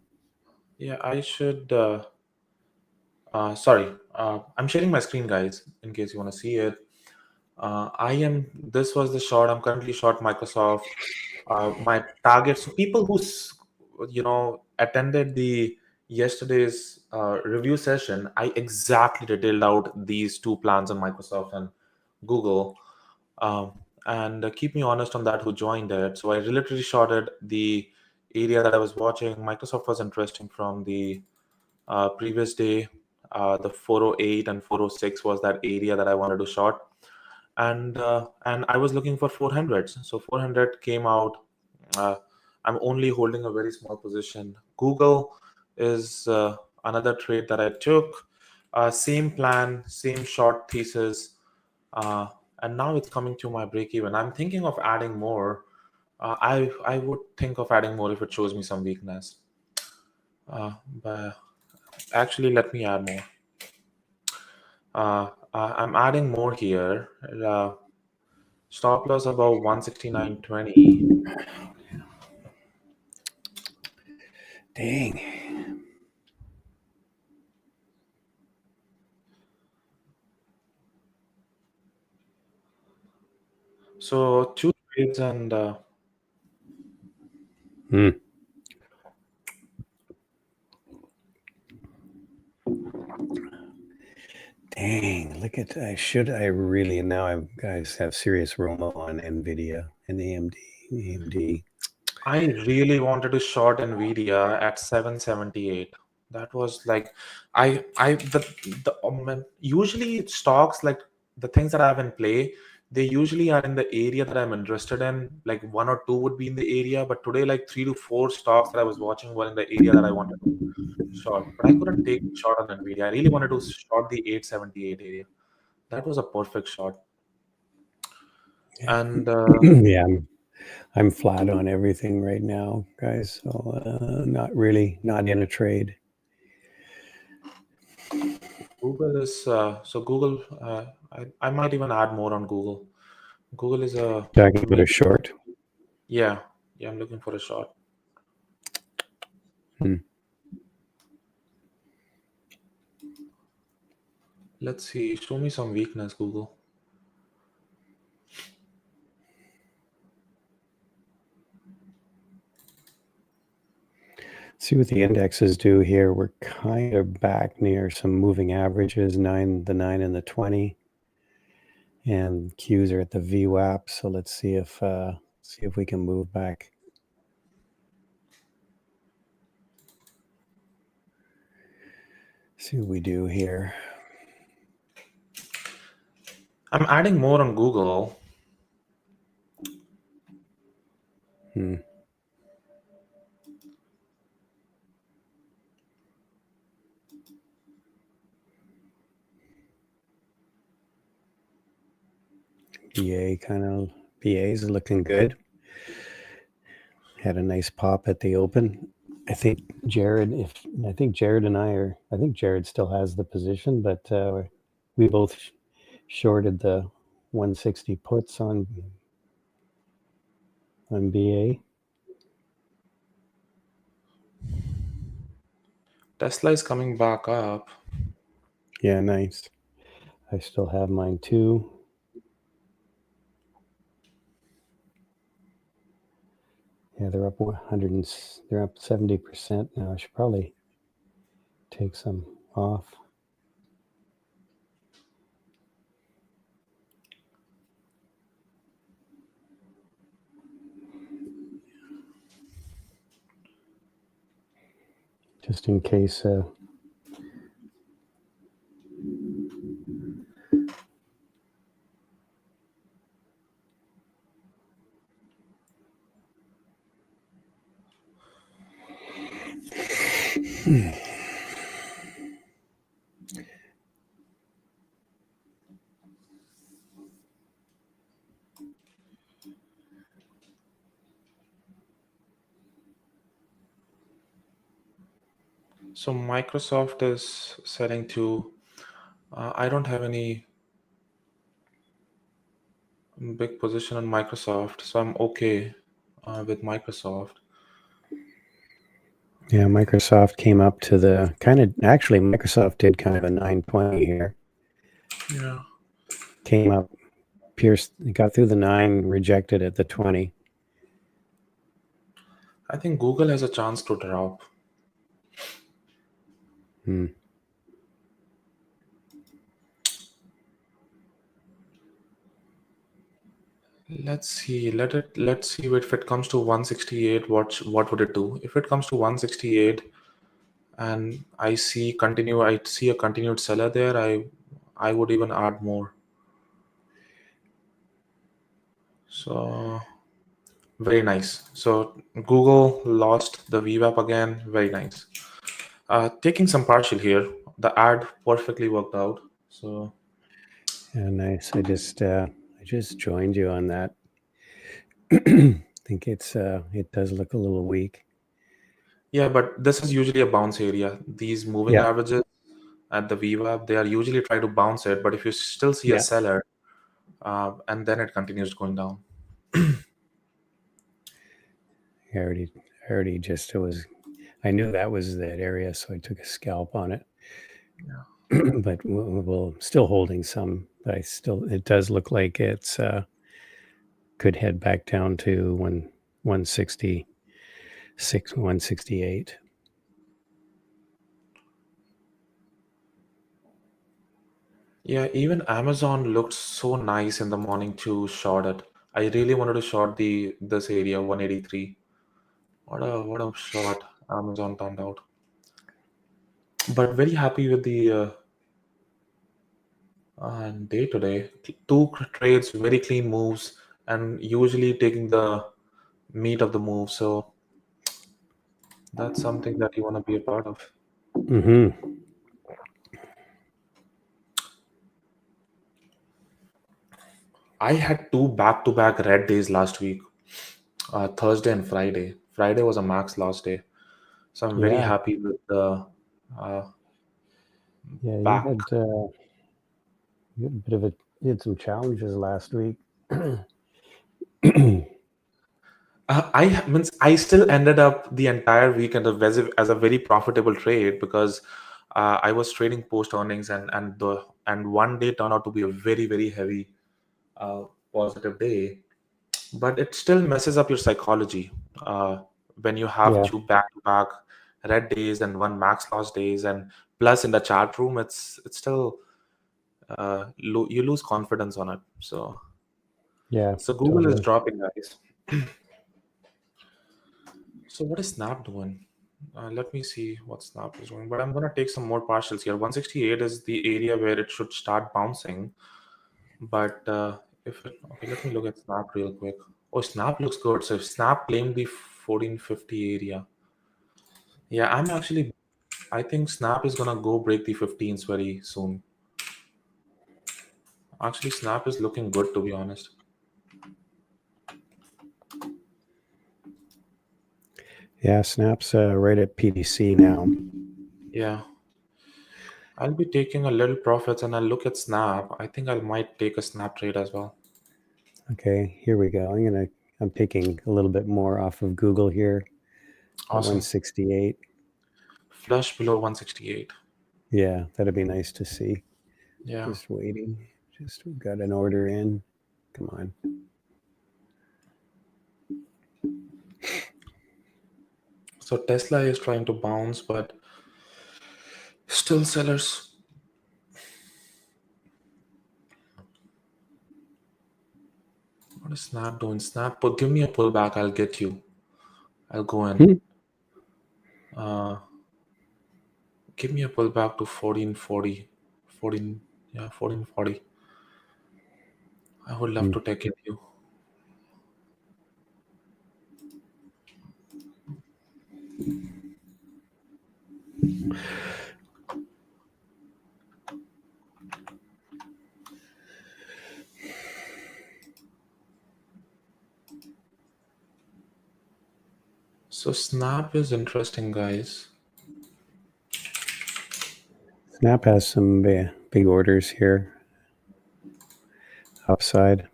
yeah, I should. Sorry, I'm sharing my screen, guys, in case you want to see it. This was the short. I'm currently short Microsoft. My target. So people who, attended the yesterday's review session, I exactly detailed out these two plans on Microsoft and Google. Um, and keep me honest on that who joined it. So I literally shorted the area that I was watching. Microsoft was interesting from the previous day. The 408 and 406 was that area that I wanted to short, and I was looking for 400s. So 400 came out. Uh, I'm only holding a very small position. Google is another trade that I took. Same plan, same short thesis, and now it's coming to my break even. I'm thinking of adding more. I would think of adding more if it shows me some weakness. But actually, let me add more. I'm adding more here. Stop loss about 169.20. Dang. So two trades and Hmm. Dang, look at I really now I guys have serious Romo on Nvidia and AMD. I really wanted to short Nvidia at 778. That was like usually stocks like the things that I have in play, they usually are in the area that I'm interested in. Like one or two would be in the area, but today like 3 to 4 stocks that I was watching were in the area that I wanted to short. But I couldn't take short on Nvidia. I really wanted to short the 878 area. That was a perfect shot. And Yeah, I'm flat on everything right now, guys. So not in a trade. Google is Google. I might even add more on Google. Google is a Talking about a maybe. short. Yeah, yeah. I'm looking for a shot. Hmm. Let's see. Show me some weakness, Google. See what the indexes do here. We're kind of back near some moving averages, the 9 and the 20. And Qs are at the VWAP. So let's see if we can move back. See what we do here. I'm adding more on Google. Hmm. BA's looking good. Had a nice pop at the open. I think Jared still has the position, but we both shorted the 160 puts on BA. Tesla is coming back up. Yeah, nice. I still have mine too. Yeah, they're up 100. They're up 70% now. I should probably take some off. Just in case. So Microsoft is selling to. I don't have any big position on Microsoft, so I'm okay with Microsoft. Yeah, Microsoft came up to the actually Microsoft did kind of a 920 here. Yeah. Came up, pierced, got through the 9, rejected at the 20. I think Google has a chance to drop. Let's see. Let's see if it comes to 168. What would it do? If it comes to 168, and I see a continued seller there, I would even add more. So very nice. So Google lost the VWAP again. Very nice. Taking some partial here. The ad perfectly worked out. So Yeah, nice. I just joined you on that. I think it does look a little weak. yeah, but this is usually a bounce area. These moving averages at the VWAP, they are usually try to bounce it. But if you still see a seller, and then it continues going down. I knew that was that area, so I took a scalp on it. Yeah. But we'll still holding some. But it does look like it's could head back down to 166, 168. Yeah, even Amazon looked so nice in the morning to short it. I really wanted to short this area 183. What a shot Amazon turned out. But very happy with the day today. 2 trades, very clean moves, and usually taking the meat of the move. So that's something that you want to be a part of. Mm-hmm. I had 2 back-to-back red days last week, Thursday and Friday. Friday was a max loss day, so I'm very happy with the back. You had some challenges last week. I still ended up the entire weekend as a very profitable trade because I was trading post earnings and one day turned out to be a very very heavy positive day, but it still messes up your psychology when you have 2 back-to-back red days and 1 max loss days, and plus in the chat room it's still you lose confidence on it. So Google is dropping, guys. So what is Snap doing? Let me see what Snap is doing. But I'm going to take some more partials here. 168 is the area where it should start bouncing. But okay, let me look at Snap real quick. Oh, Snap looks good. So if Snap claimed the 1450 area. Yeah, I think Snap is going to go break the 15s very soon. Actually, Snap is looking good, to be honest. Yeah, Snap's right at PDC now. Yeah. I'll be taking a little profits and I'll look at Snap. I think I might take a Snap trade as well. Okay, here we go. I'm taking a little bit more off of Google here. Awesome. 168. Flush below 168. Yeah, that'd be nice to see. Yeah. Just waiting. Just got an order in. Come on. So Tesla is trying to bounce, but still sellers. What is Snap doing? Snap, but give me a pullback. I'll get you. I'll go in. Give me a pullback to 1440. 1440. I would love to take it you. So Snap is interesting, guys. Snap has some big orders here. Upside.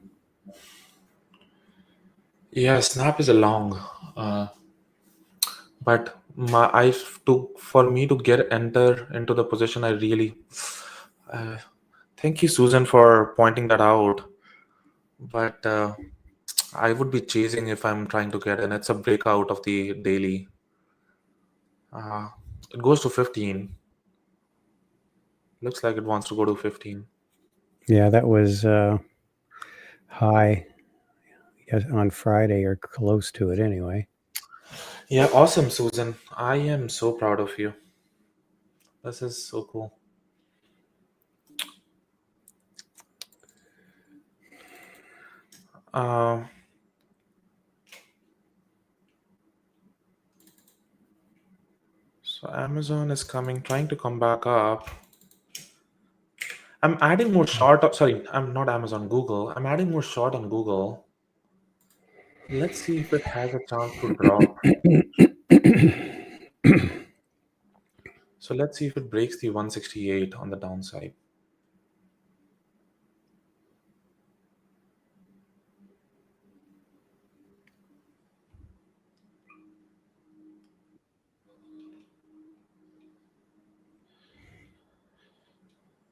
Yeah, Snap is a long, but for me to get enter into the position, I really thank you, Susan, for pointing that out. But I would be chasing if I'm trying to get in. It's a breakout of the daily. It goes to 15. Looks like it wants to go to 15. Yeah, that was high on Friday or close to it anyway. Yeah, awesome, Susan. I am so proud of you. This is so cool. So Amazon is trying to come back up. I'm adding more short. Sorry, I'm not Amazon, Google. I'm adding more short on Google. Let's see if it has a chance to drop. So let's see if it breaks the 168 on the downside.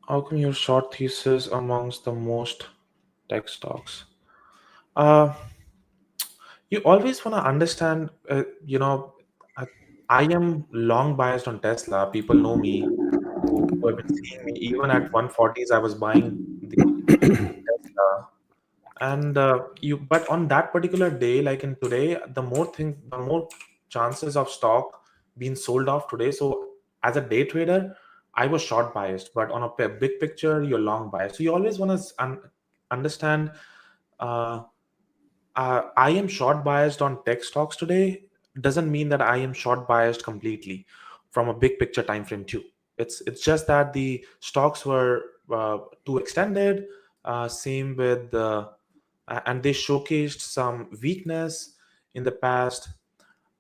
How come your short thesis amongst the most tech stocks? You always want to understand, I am long biased on Tesla. People know me who have been seeing me. Even at 140s, I was buying the Tesla. And but on that particular day, like in today, the more chances of stock being sold off today. So as a day trader, I was short biased, but on a big picture, you're long biased. So you always want to understand. Uh, I am short biased on tech stocks today. Doesn't mean that I am short biased completely from a big picture time frame too. It's just that the stocks were too extended. Same with and they showcased some weakness in the past,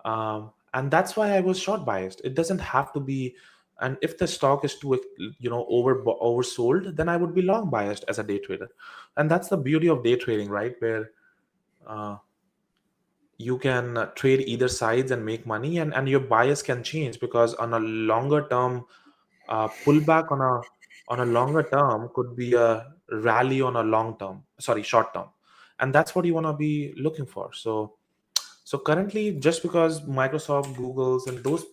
and that's why I was short biased. It doesn't have to be. And if the stock is too oversold, then I would be long biased as a day trader. And that's the beauty of day trading, right? Where you can trade either sides and make money, and your bias can change, because on a longer term pullback on a longer term could be a rally on a short term, and that's what you want to be looking for. So currently, just because Microsoft, Google's, and those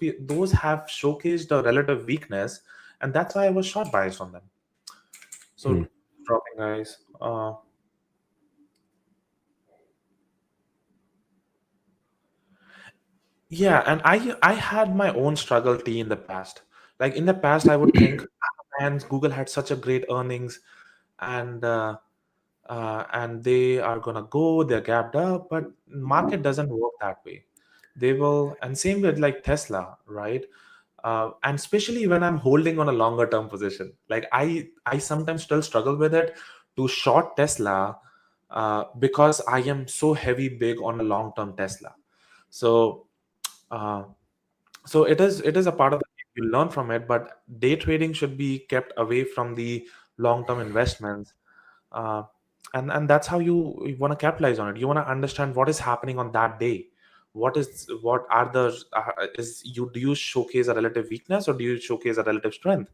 have showcased a relative weakness, and that's why I was short biased on them. So dropping, guys. Yeah, and I had my own struggle T in the past. Like in the past, I would think, man, Google had such a great earnings, and they are gonna go, they're gapped up, but market doesn't work that way. They will, and same with like Tesla, right? And especially when I'm holding on a longer term position, like I sometimes still struggle with it to short Tesla, because I am so heavy big on a long term Tesla. So uh, it is a part of the game. You learn from it, but day trading should be kept away from the long term investments. uh, and that's how you want to capitalize on it. You want to understand what is happening on that day. What are the is you do you showcase a relative weakness, or do you showcase a relative strength?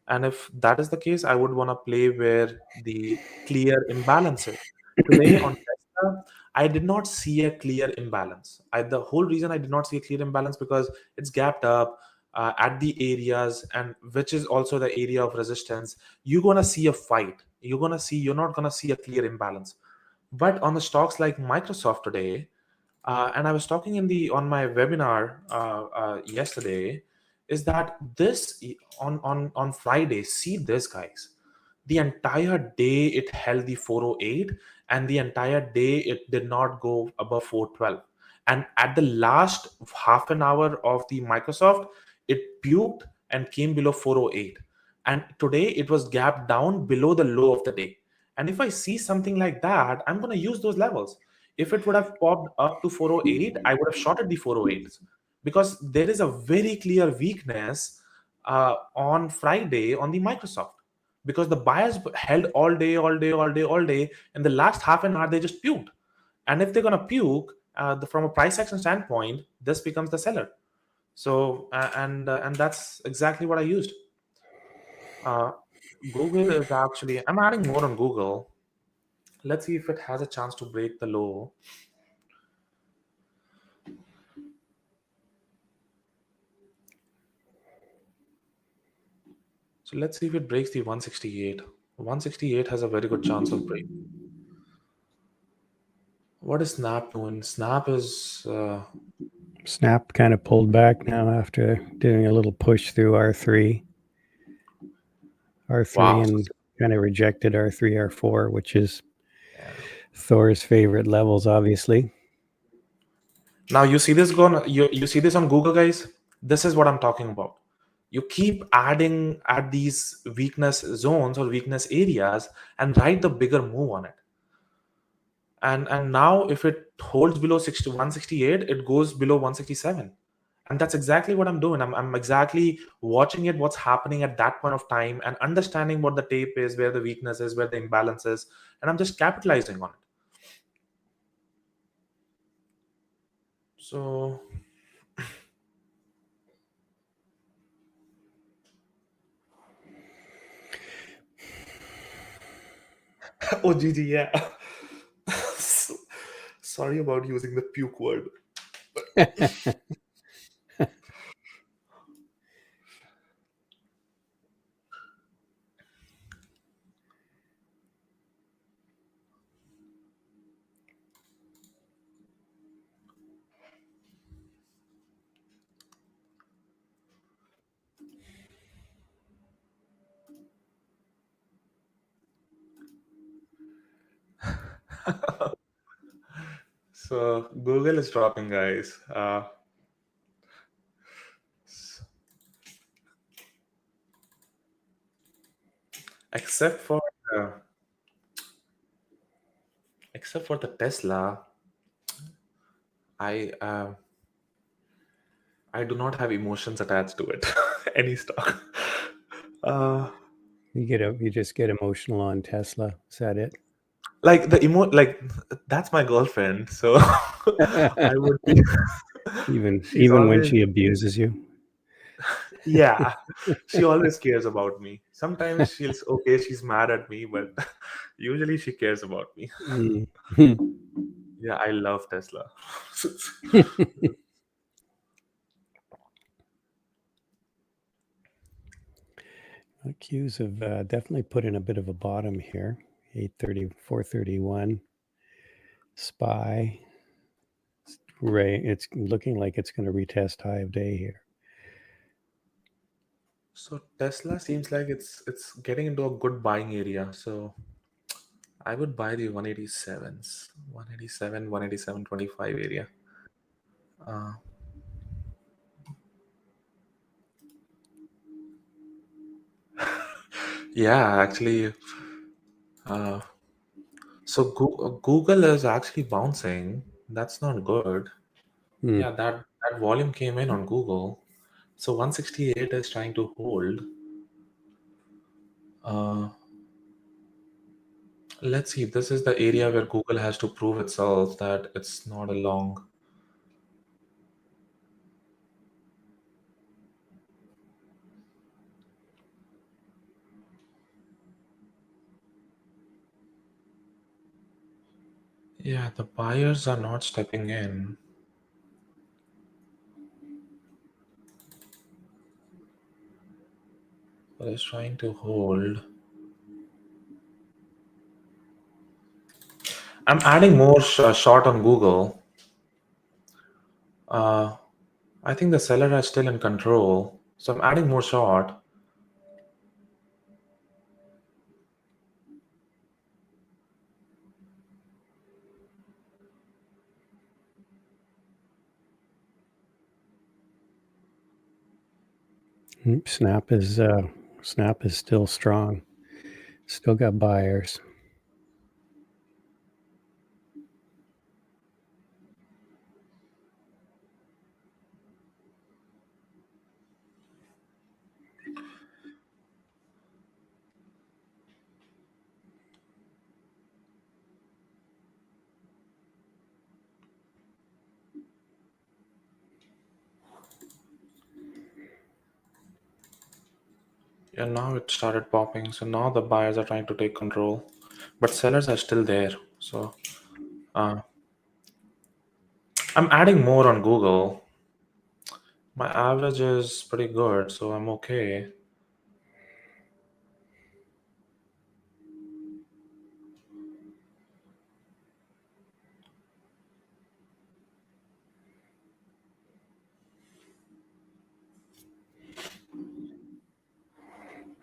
And if that is the case, I would want to play where the clear imbalances. Today on Tesla, I did not see a clear imbalance. The whole reason I did not see a clear imbalance because it's gapped up at the areas, and which is also the area of resistance. You're gonna see a fight. You're not gonna see a clear imbalance. But on the stocks like Microsoft today, and I was talking on my webinar yesterday, is that this on Friday, see this, guys, the entire day it held the 408, and the entire day it did not go above 412. And at the last half an hour of the Microsoft, it puked and came below 408. And today it was gapped down below the low of the day. And if I see something like that, I'm going to use those levels. If it would have popped up to 408, I would have shorted the 408s, because there is a very clear weakness on Friday on the Microsoft, because the buyers held all day, all day, all day, all day. In the last half an hour, they just puked. And if they're going to puke, from a price action standpoint, this becomes the seller. So, and that's exactly what I used. Google is actually, I'm adding more on Google. Let's see if it has a chance to break the low. So let's see if it breaks the 168. 168 has a very good chance of break. What is Snap doing? Snap is Snap kind of pulled back now after doing a little push through R3. R3 wow. And kind of rejected R3, R4, which is Yeah. Thor's favorite levels, obviously. Now you see this you see this on Google, guys. This is what I'm talking about. You keep adding at these weakness zones or weakness areas and write the bigger move on it. And now if it holds below 168, it goes below 167. And that's exactly what I'm doing. I'm exactly watching it, what's happening at that point of time, and understanding what the tape is, where the weakness is, where the imbalance is, and I'm just capitalizing on it. So oh, GG, yeah. Sorry about using the puke word. So Google is dropping, guys. Except for the Tesla, I do not have emotions attached to it. Any stock. You just get emotional on Tesla. Is that it? Like that's my girlfriend, so I would be. even when she abuses you. Yeah, she always cares about me. Sometimes she's mad at me, but usually she cares about me. Yeah, I love Tesla. Qs have definitely put in a bit of a bottom here. 830, 431. SPY. It's looking like it's going to retest high of day here. So Tesla seems like it's getting into a good buying area. So I would buy the 187s, 187, 187.25 area. Yeah, actually. So Google is actually bouncing. That's not good. Yeah, that volume came in on Google. So 168 is trying to hold. Let's see. This is the area where Google has to prove itself that it's not a long. Yeah, the buyers are not stepping in. But it's trying to hold. I'm adding more short on Google. I think the seller is still in control, so I'm adding more short. Snap is still strong. Still got buyers. Yeah, now it started popping. So now the buyers are trying to take control, but sellers are still there. So I'm adding more on Google. My average is pretty good, so I'm okay.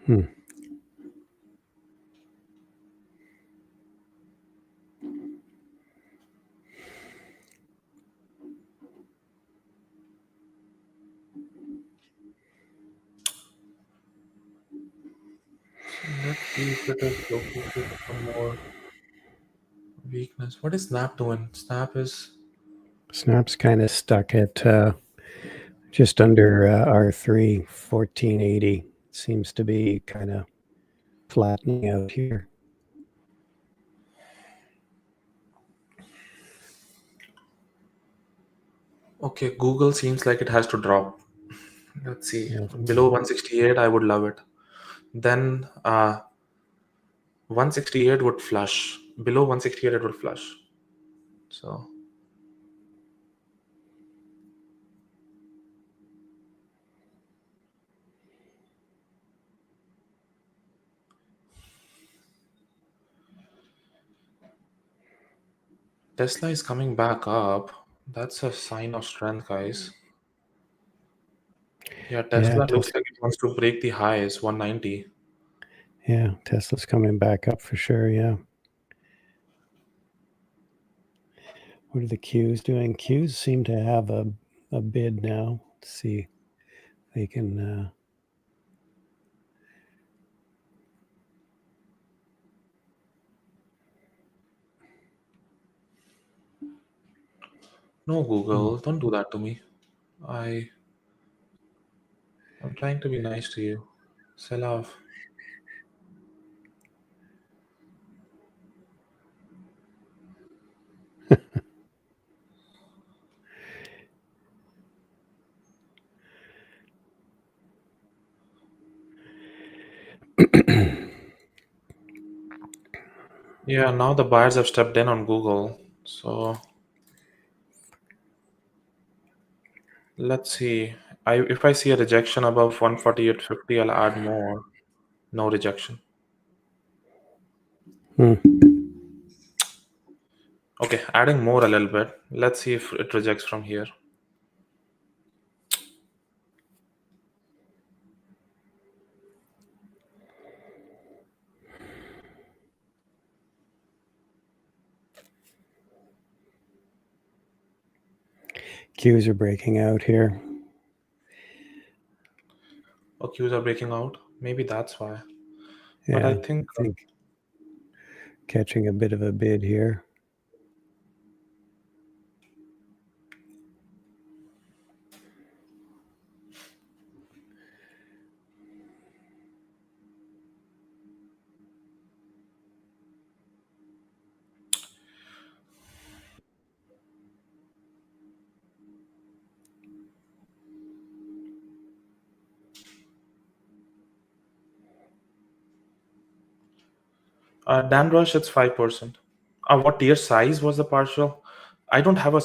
So let's see if it is looking for some more weakness. What is Snap doing? Snap's kind of stuck at just under R3, 1480. Seems to be kind of flattening out here. Okay, Google seems like it has to drop. Let's see. Yeah. Below 168, I would love it. Then 168 would flush. Below 168, it would flush. So Tesla is coming back up. That's a sign of strength, guys. Yeah, Tesla looks like it wants to break the highs, 190. Yeah, Tesla's coming back up for sure. Yeah. What are the Qs doing? Qs seem to have a bid now. Let's see if they can. No, Google, don't do that to me. I'm trying to be nice to you. Sell off. Yeah, now the buyers have stepped in on Google. So let's see. If I see a rejection above 148.50, I'll add more. No rejection. Okay, adding more a little bit. Let's see if it rejects from here. Qs are breaking out here. Oh, Qs are breaking out. Maybe that's why. Yeah, But I think catching a bit of a bid here. Dan Rush, it's 5%. What tier size was the partial? I don't have a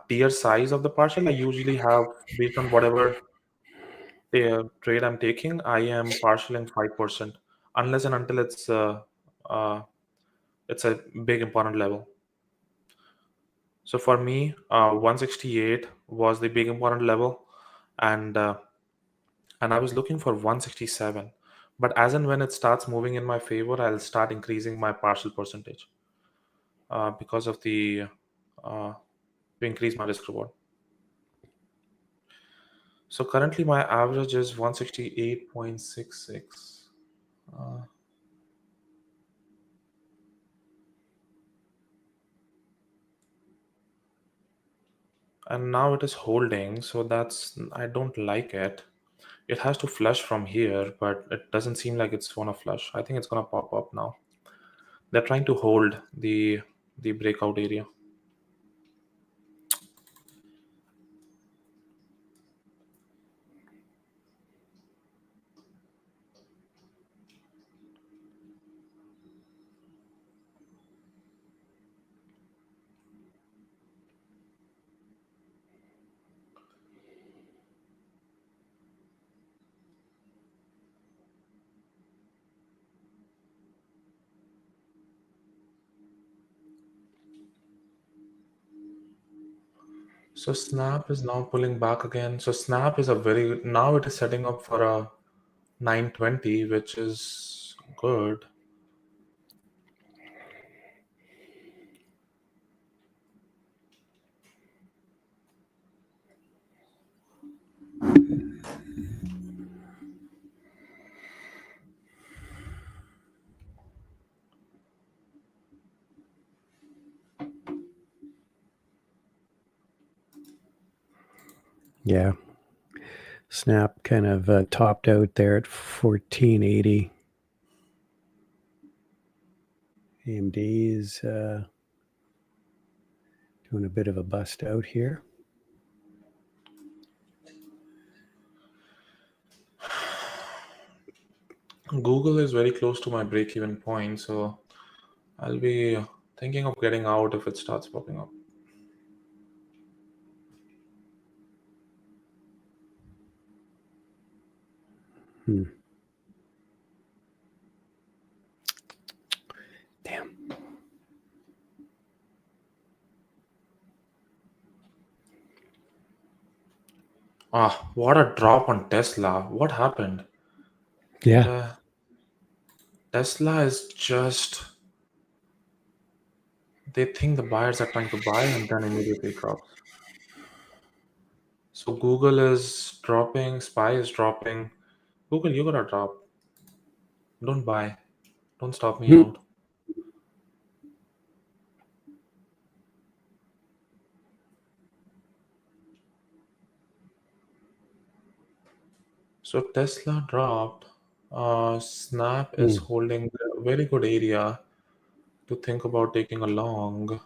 tier size of the partial. I usually have, based on whatever trade I'm taking, I am partialing 5%, unless and until it's a big important level. So for me, 168 was the big important level, and I was looking for 167. But as and when it starts moving in my favor, I'll start increasing my partial percentage because of the to increase my risk reward. So currently my average is 168.66. And now it is holding, so I don't like it. It has to flush from here, but it doesn't seem like it's gonna flush. I think it's gonna pop up now. They're trying to hold the breakout area. So Snap is now pulling back again. So Snap is now it is setting up for a 920, which is good. Yeah. Snap kind of topped out there at 1480. AMD is doing a bit of a bust out here. Google is very close to my break-even point, so I'll be thinking of getting out if it starts popping up. Damn. What a drop on Tesla. What happened? Yeah. Tesla is just, they think the buyers are trying to buy and then immediately drops. So Google is dropping, SPY is dropping. Google, you gotta drop. Don't buy. Don't stop me out. So Tesla dropped. Snap is holding a very good area to think about taking a long.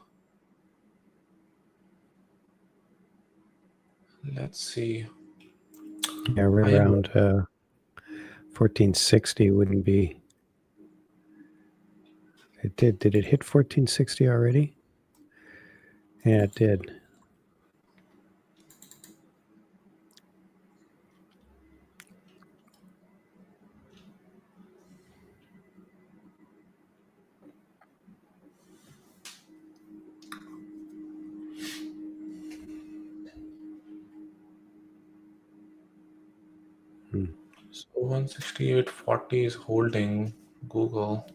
Let's see. Yeah, we're around 1460 wouldn't be. It did. Did it hit 1460 already? Yeah, it did. So 168.40 is holding Google.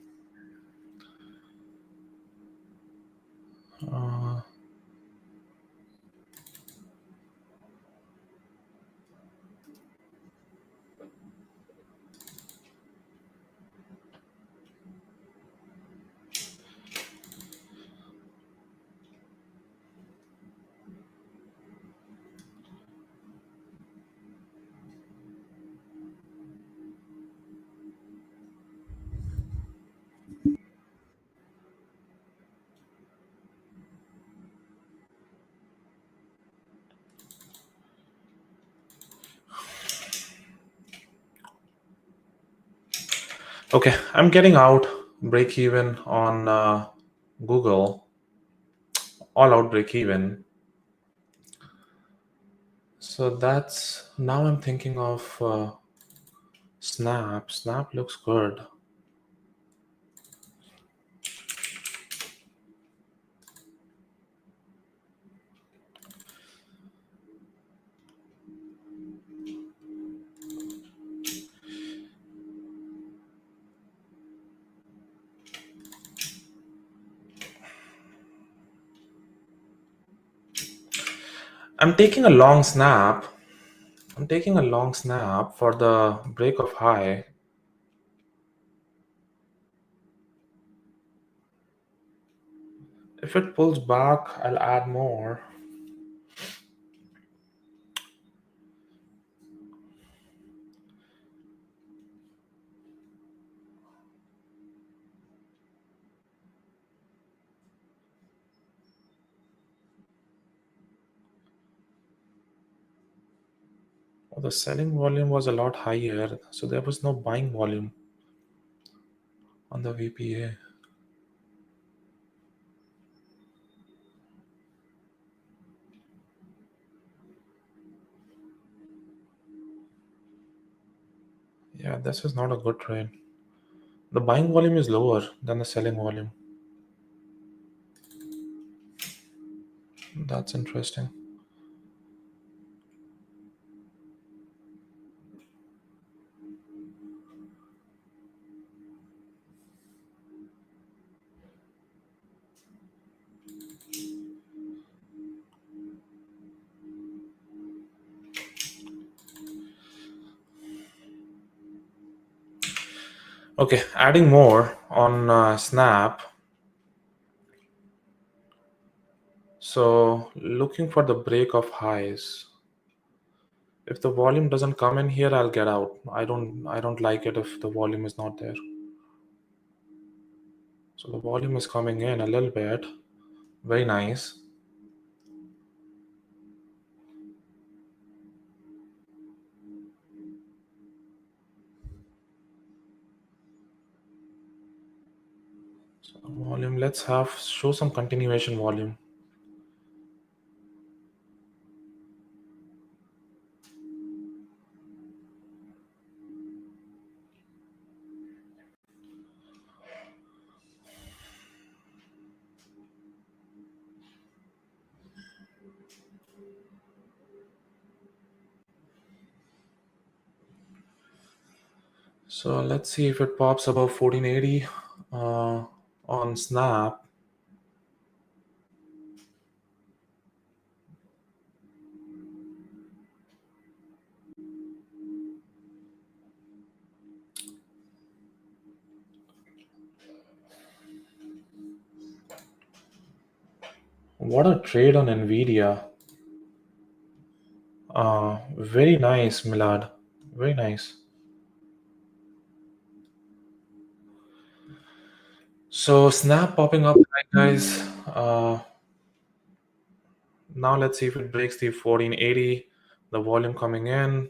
Okay, I'm getting out. Break even on Google, all out break even. So that's, now I'm thinking of Snap. Snap looks good. I'm taking a long snap. I'm taking a long snap for the break of high. If it pulls back, I'll add more. Oh, the selling volume was a lot higher, so there was no buying volume on the VPA. Yeah, this is not a good trade. The buying volume is lower than the selling volume. That's interesting. Okay, adding more on Snap. So looking for the break of highs. If the volume doesn't come in here, I'll get out. I don't like it if the volume is not there. So the volume is coming in a little bit. Very nice. So volume, let's show some continuation volume. So let's see if it pops above 1480 on Snap. What a trade on Nvidia. Very nice, Milad. Very nice. So Snap popping up, guys. Now let's see if it breaks the 1480. The volume coming in.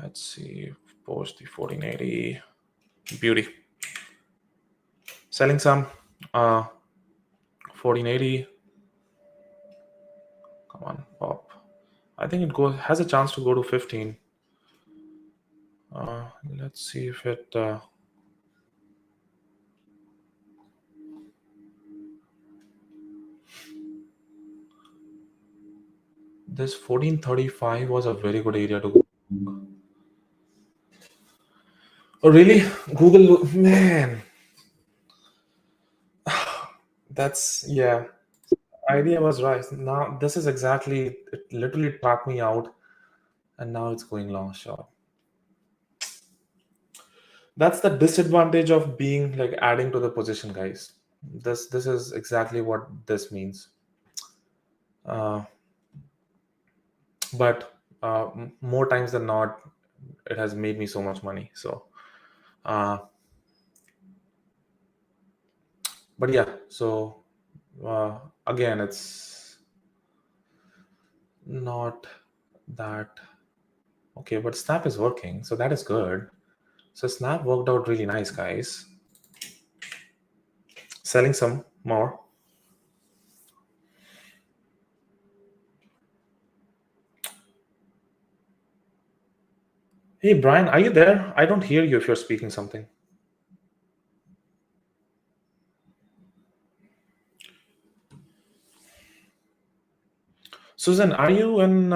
Let's see, post the 1480. Beauty. Selling some 1480. Come on, pop. I think it has a chance to go to 15. Let's see if it this 1435 was a very good area to go. Oh, really? Google, man. That's, yeah. Idea was right. Now, this is exactly, it literally tracked me out, and now it's going long shot. That's the disadvantage of being like adding to the position, guys. This is exactly what this means. But more times than not, it has made me so much money. So But yeah, so again, it's not that okay, but Snap is working, so that is good. So Snap worked out really nice, guys. Selling some more. Hey, Brian, are you there? I don't hear you if you're speaking something. Susan, are you in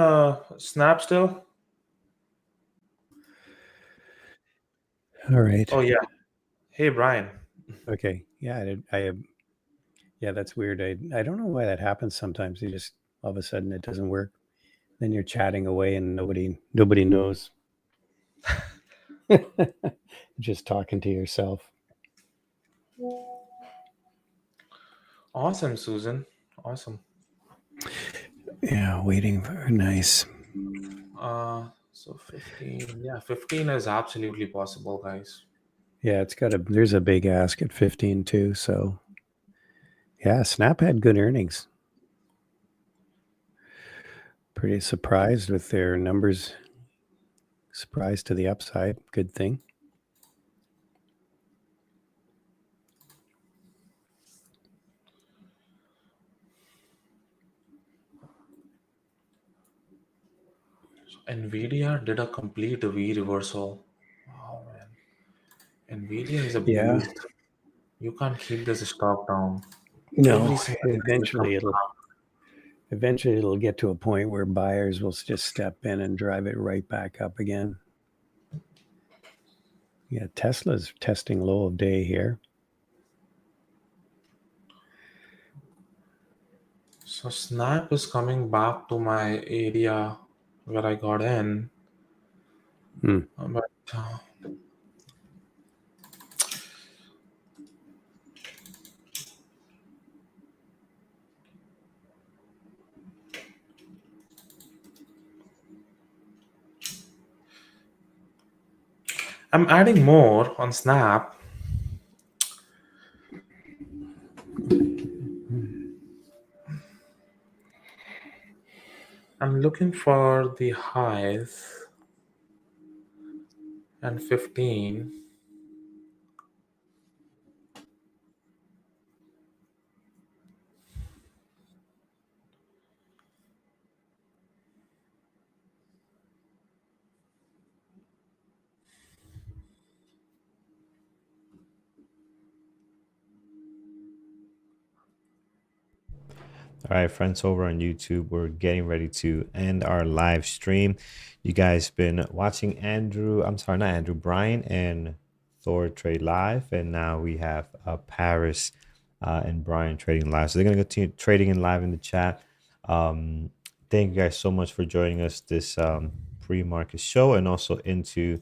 Snap still? All right. Oh, yeah. Hey, Brian. Okay. Yeah, yeah, that's weird. I don't know why that happens sometimes. You just all of a sudden it doesn't work. Then you're chatting away and nobody knows. Just talking to yourself. Awesome, Susan. Awesome. Yeah, waiting for nice. So 15. Yeah, 15 is absolutely possible, guys. Yeah, there's a big ask at 15 too. So yeah, Snap had good earnings. Pretty surprised with their numbers. Surprised to the upside. Good thing. Nvidia did a complete V reversal. Wow, man. Nvidia is a Yeah. beast. You can't keep this stock down. No, eventually it'll get to a point where buyers will just step in and drive it right back up again. Yeah, Tesla's testing low of day here. So Snap is coming back to my area where I got in. But I'm adding more on Snap. I'm looking for the highs and 15. All right, friends over on YouTube, we're getting ready to end our live stream. You guys been watching Brian and Thor trade live, and now we have Paris and Brian trading live. So they're gonna continue trading in live in the chat. Thank you guys so much for joining us this pre-market show and also into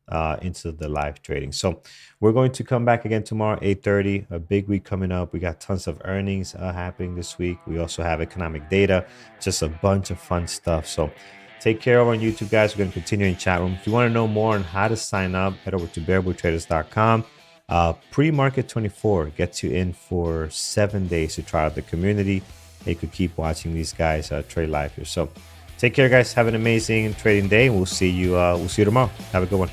the live trading. So we're going to come back again tomorrow, 8:30. A big week coming up. We got tons of earnings happening this week. We also have economic data, just a bunch of fun stuff. So take care over on YouTube, guys. We're going to continue in chat room. If you want to know more on how to sign up, head over to bearbootraders.com. Pre-market 24 gets you in for 7 days to try out the community. You could keep watching these guys trade live here. So take care, guys. Have an amazing trading day. We'll see you tomorrow. Have a good one.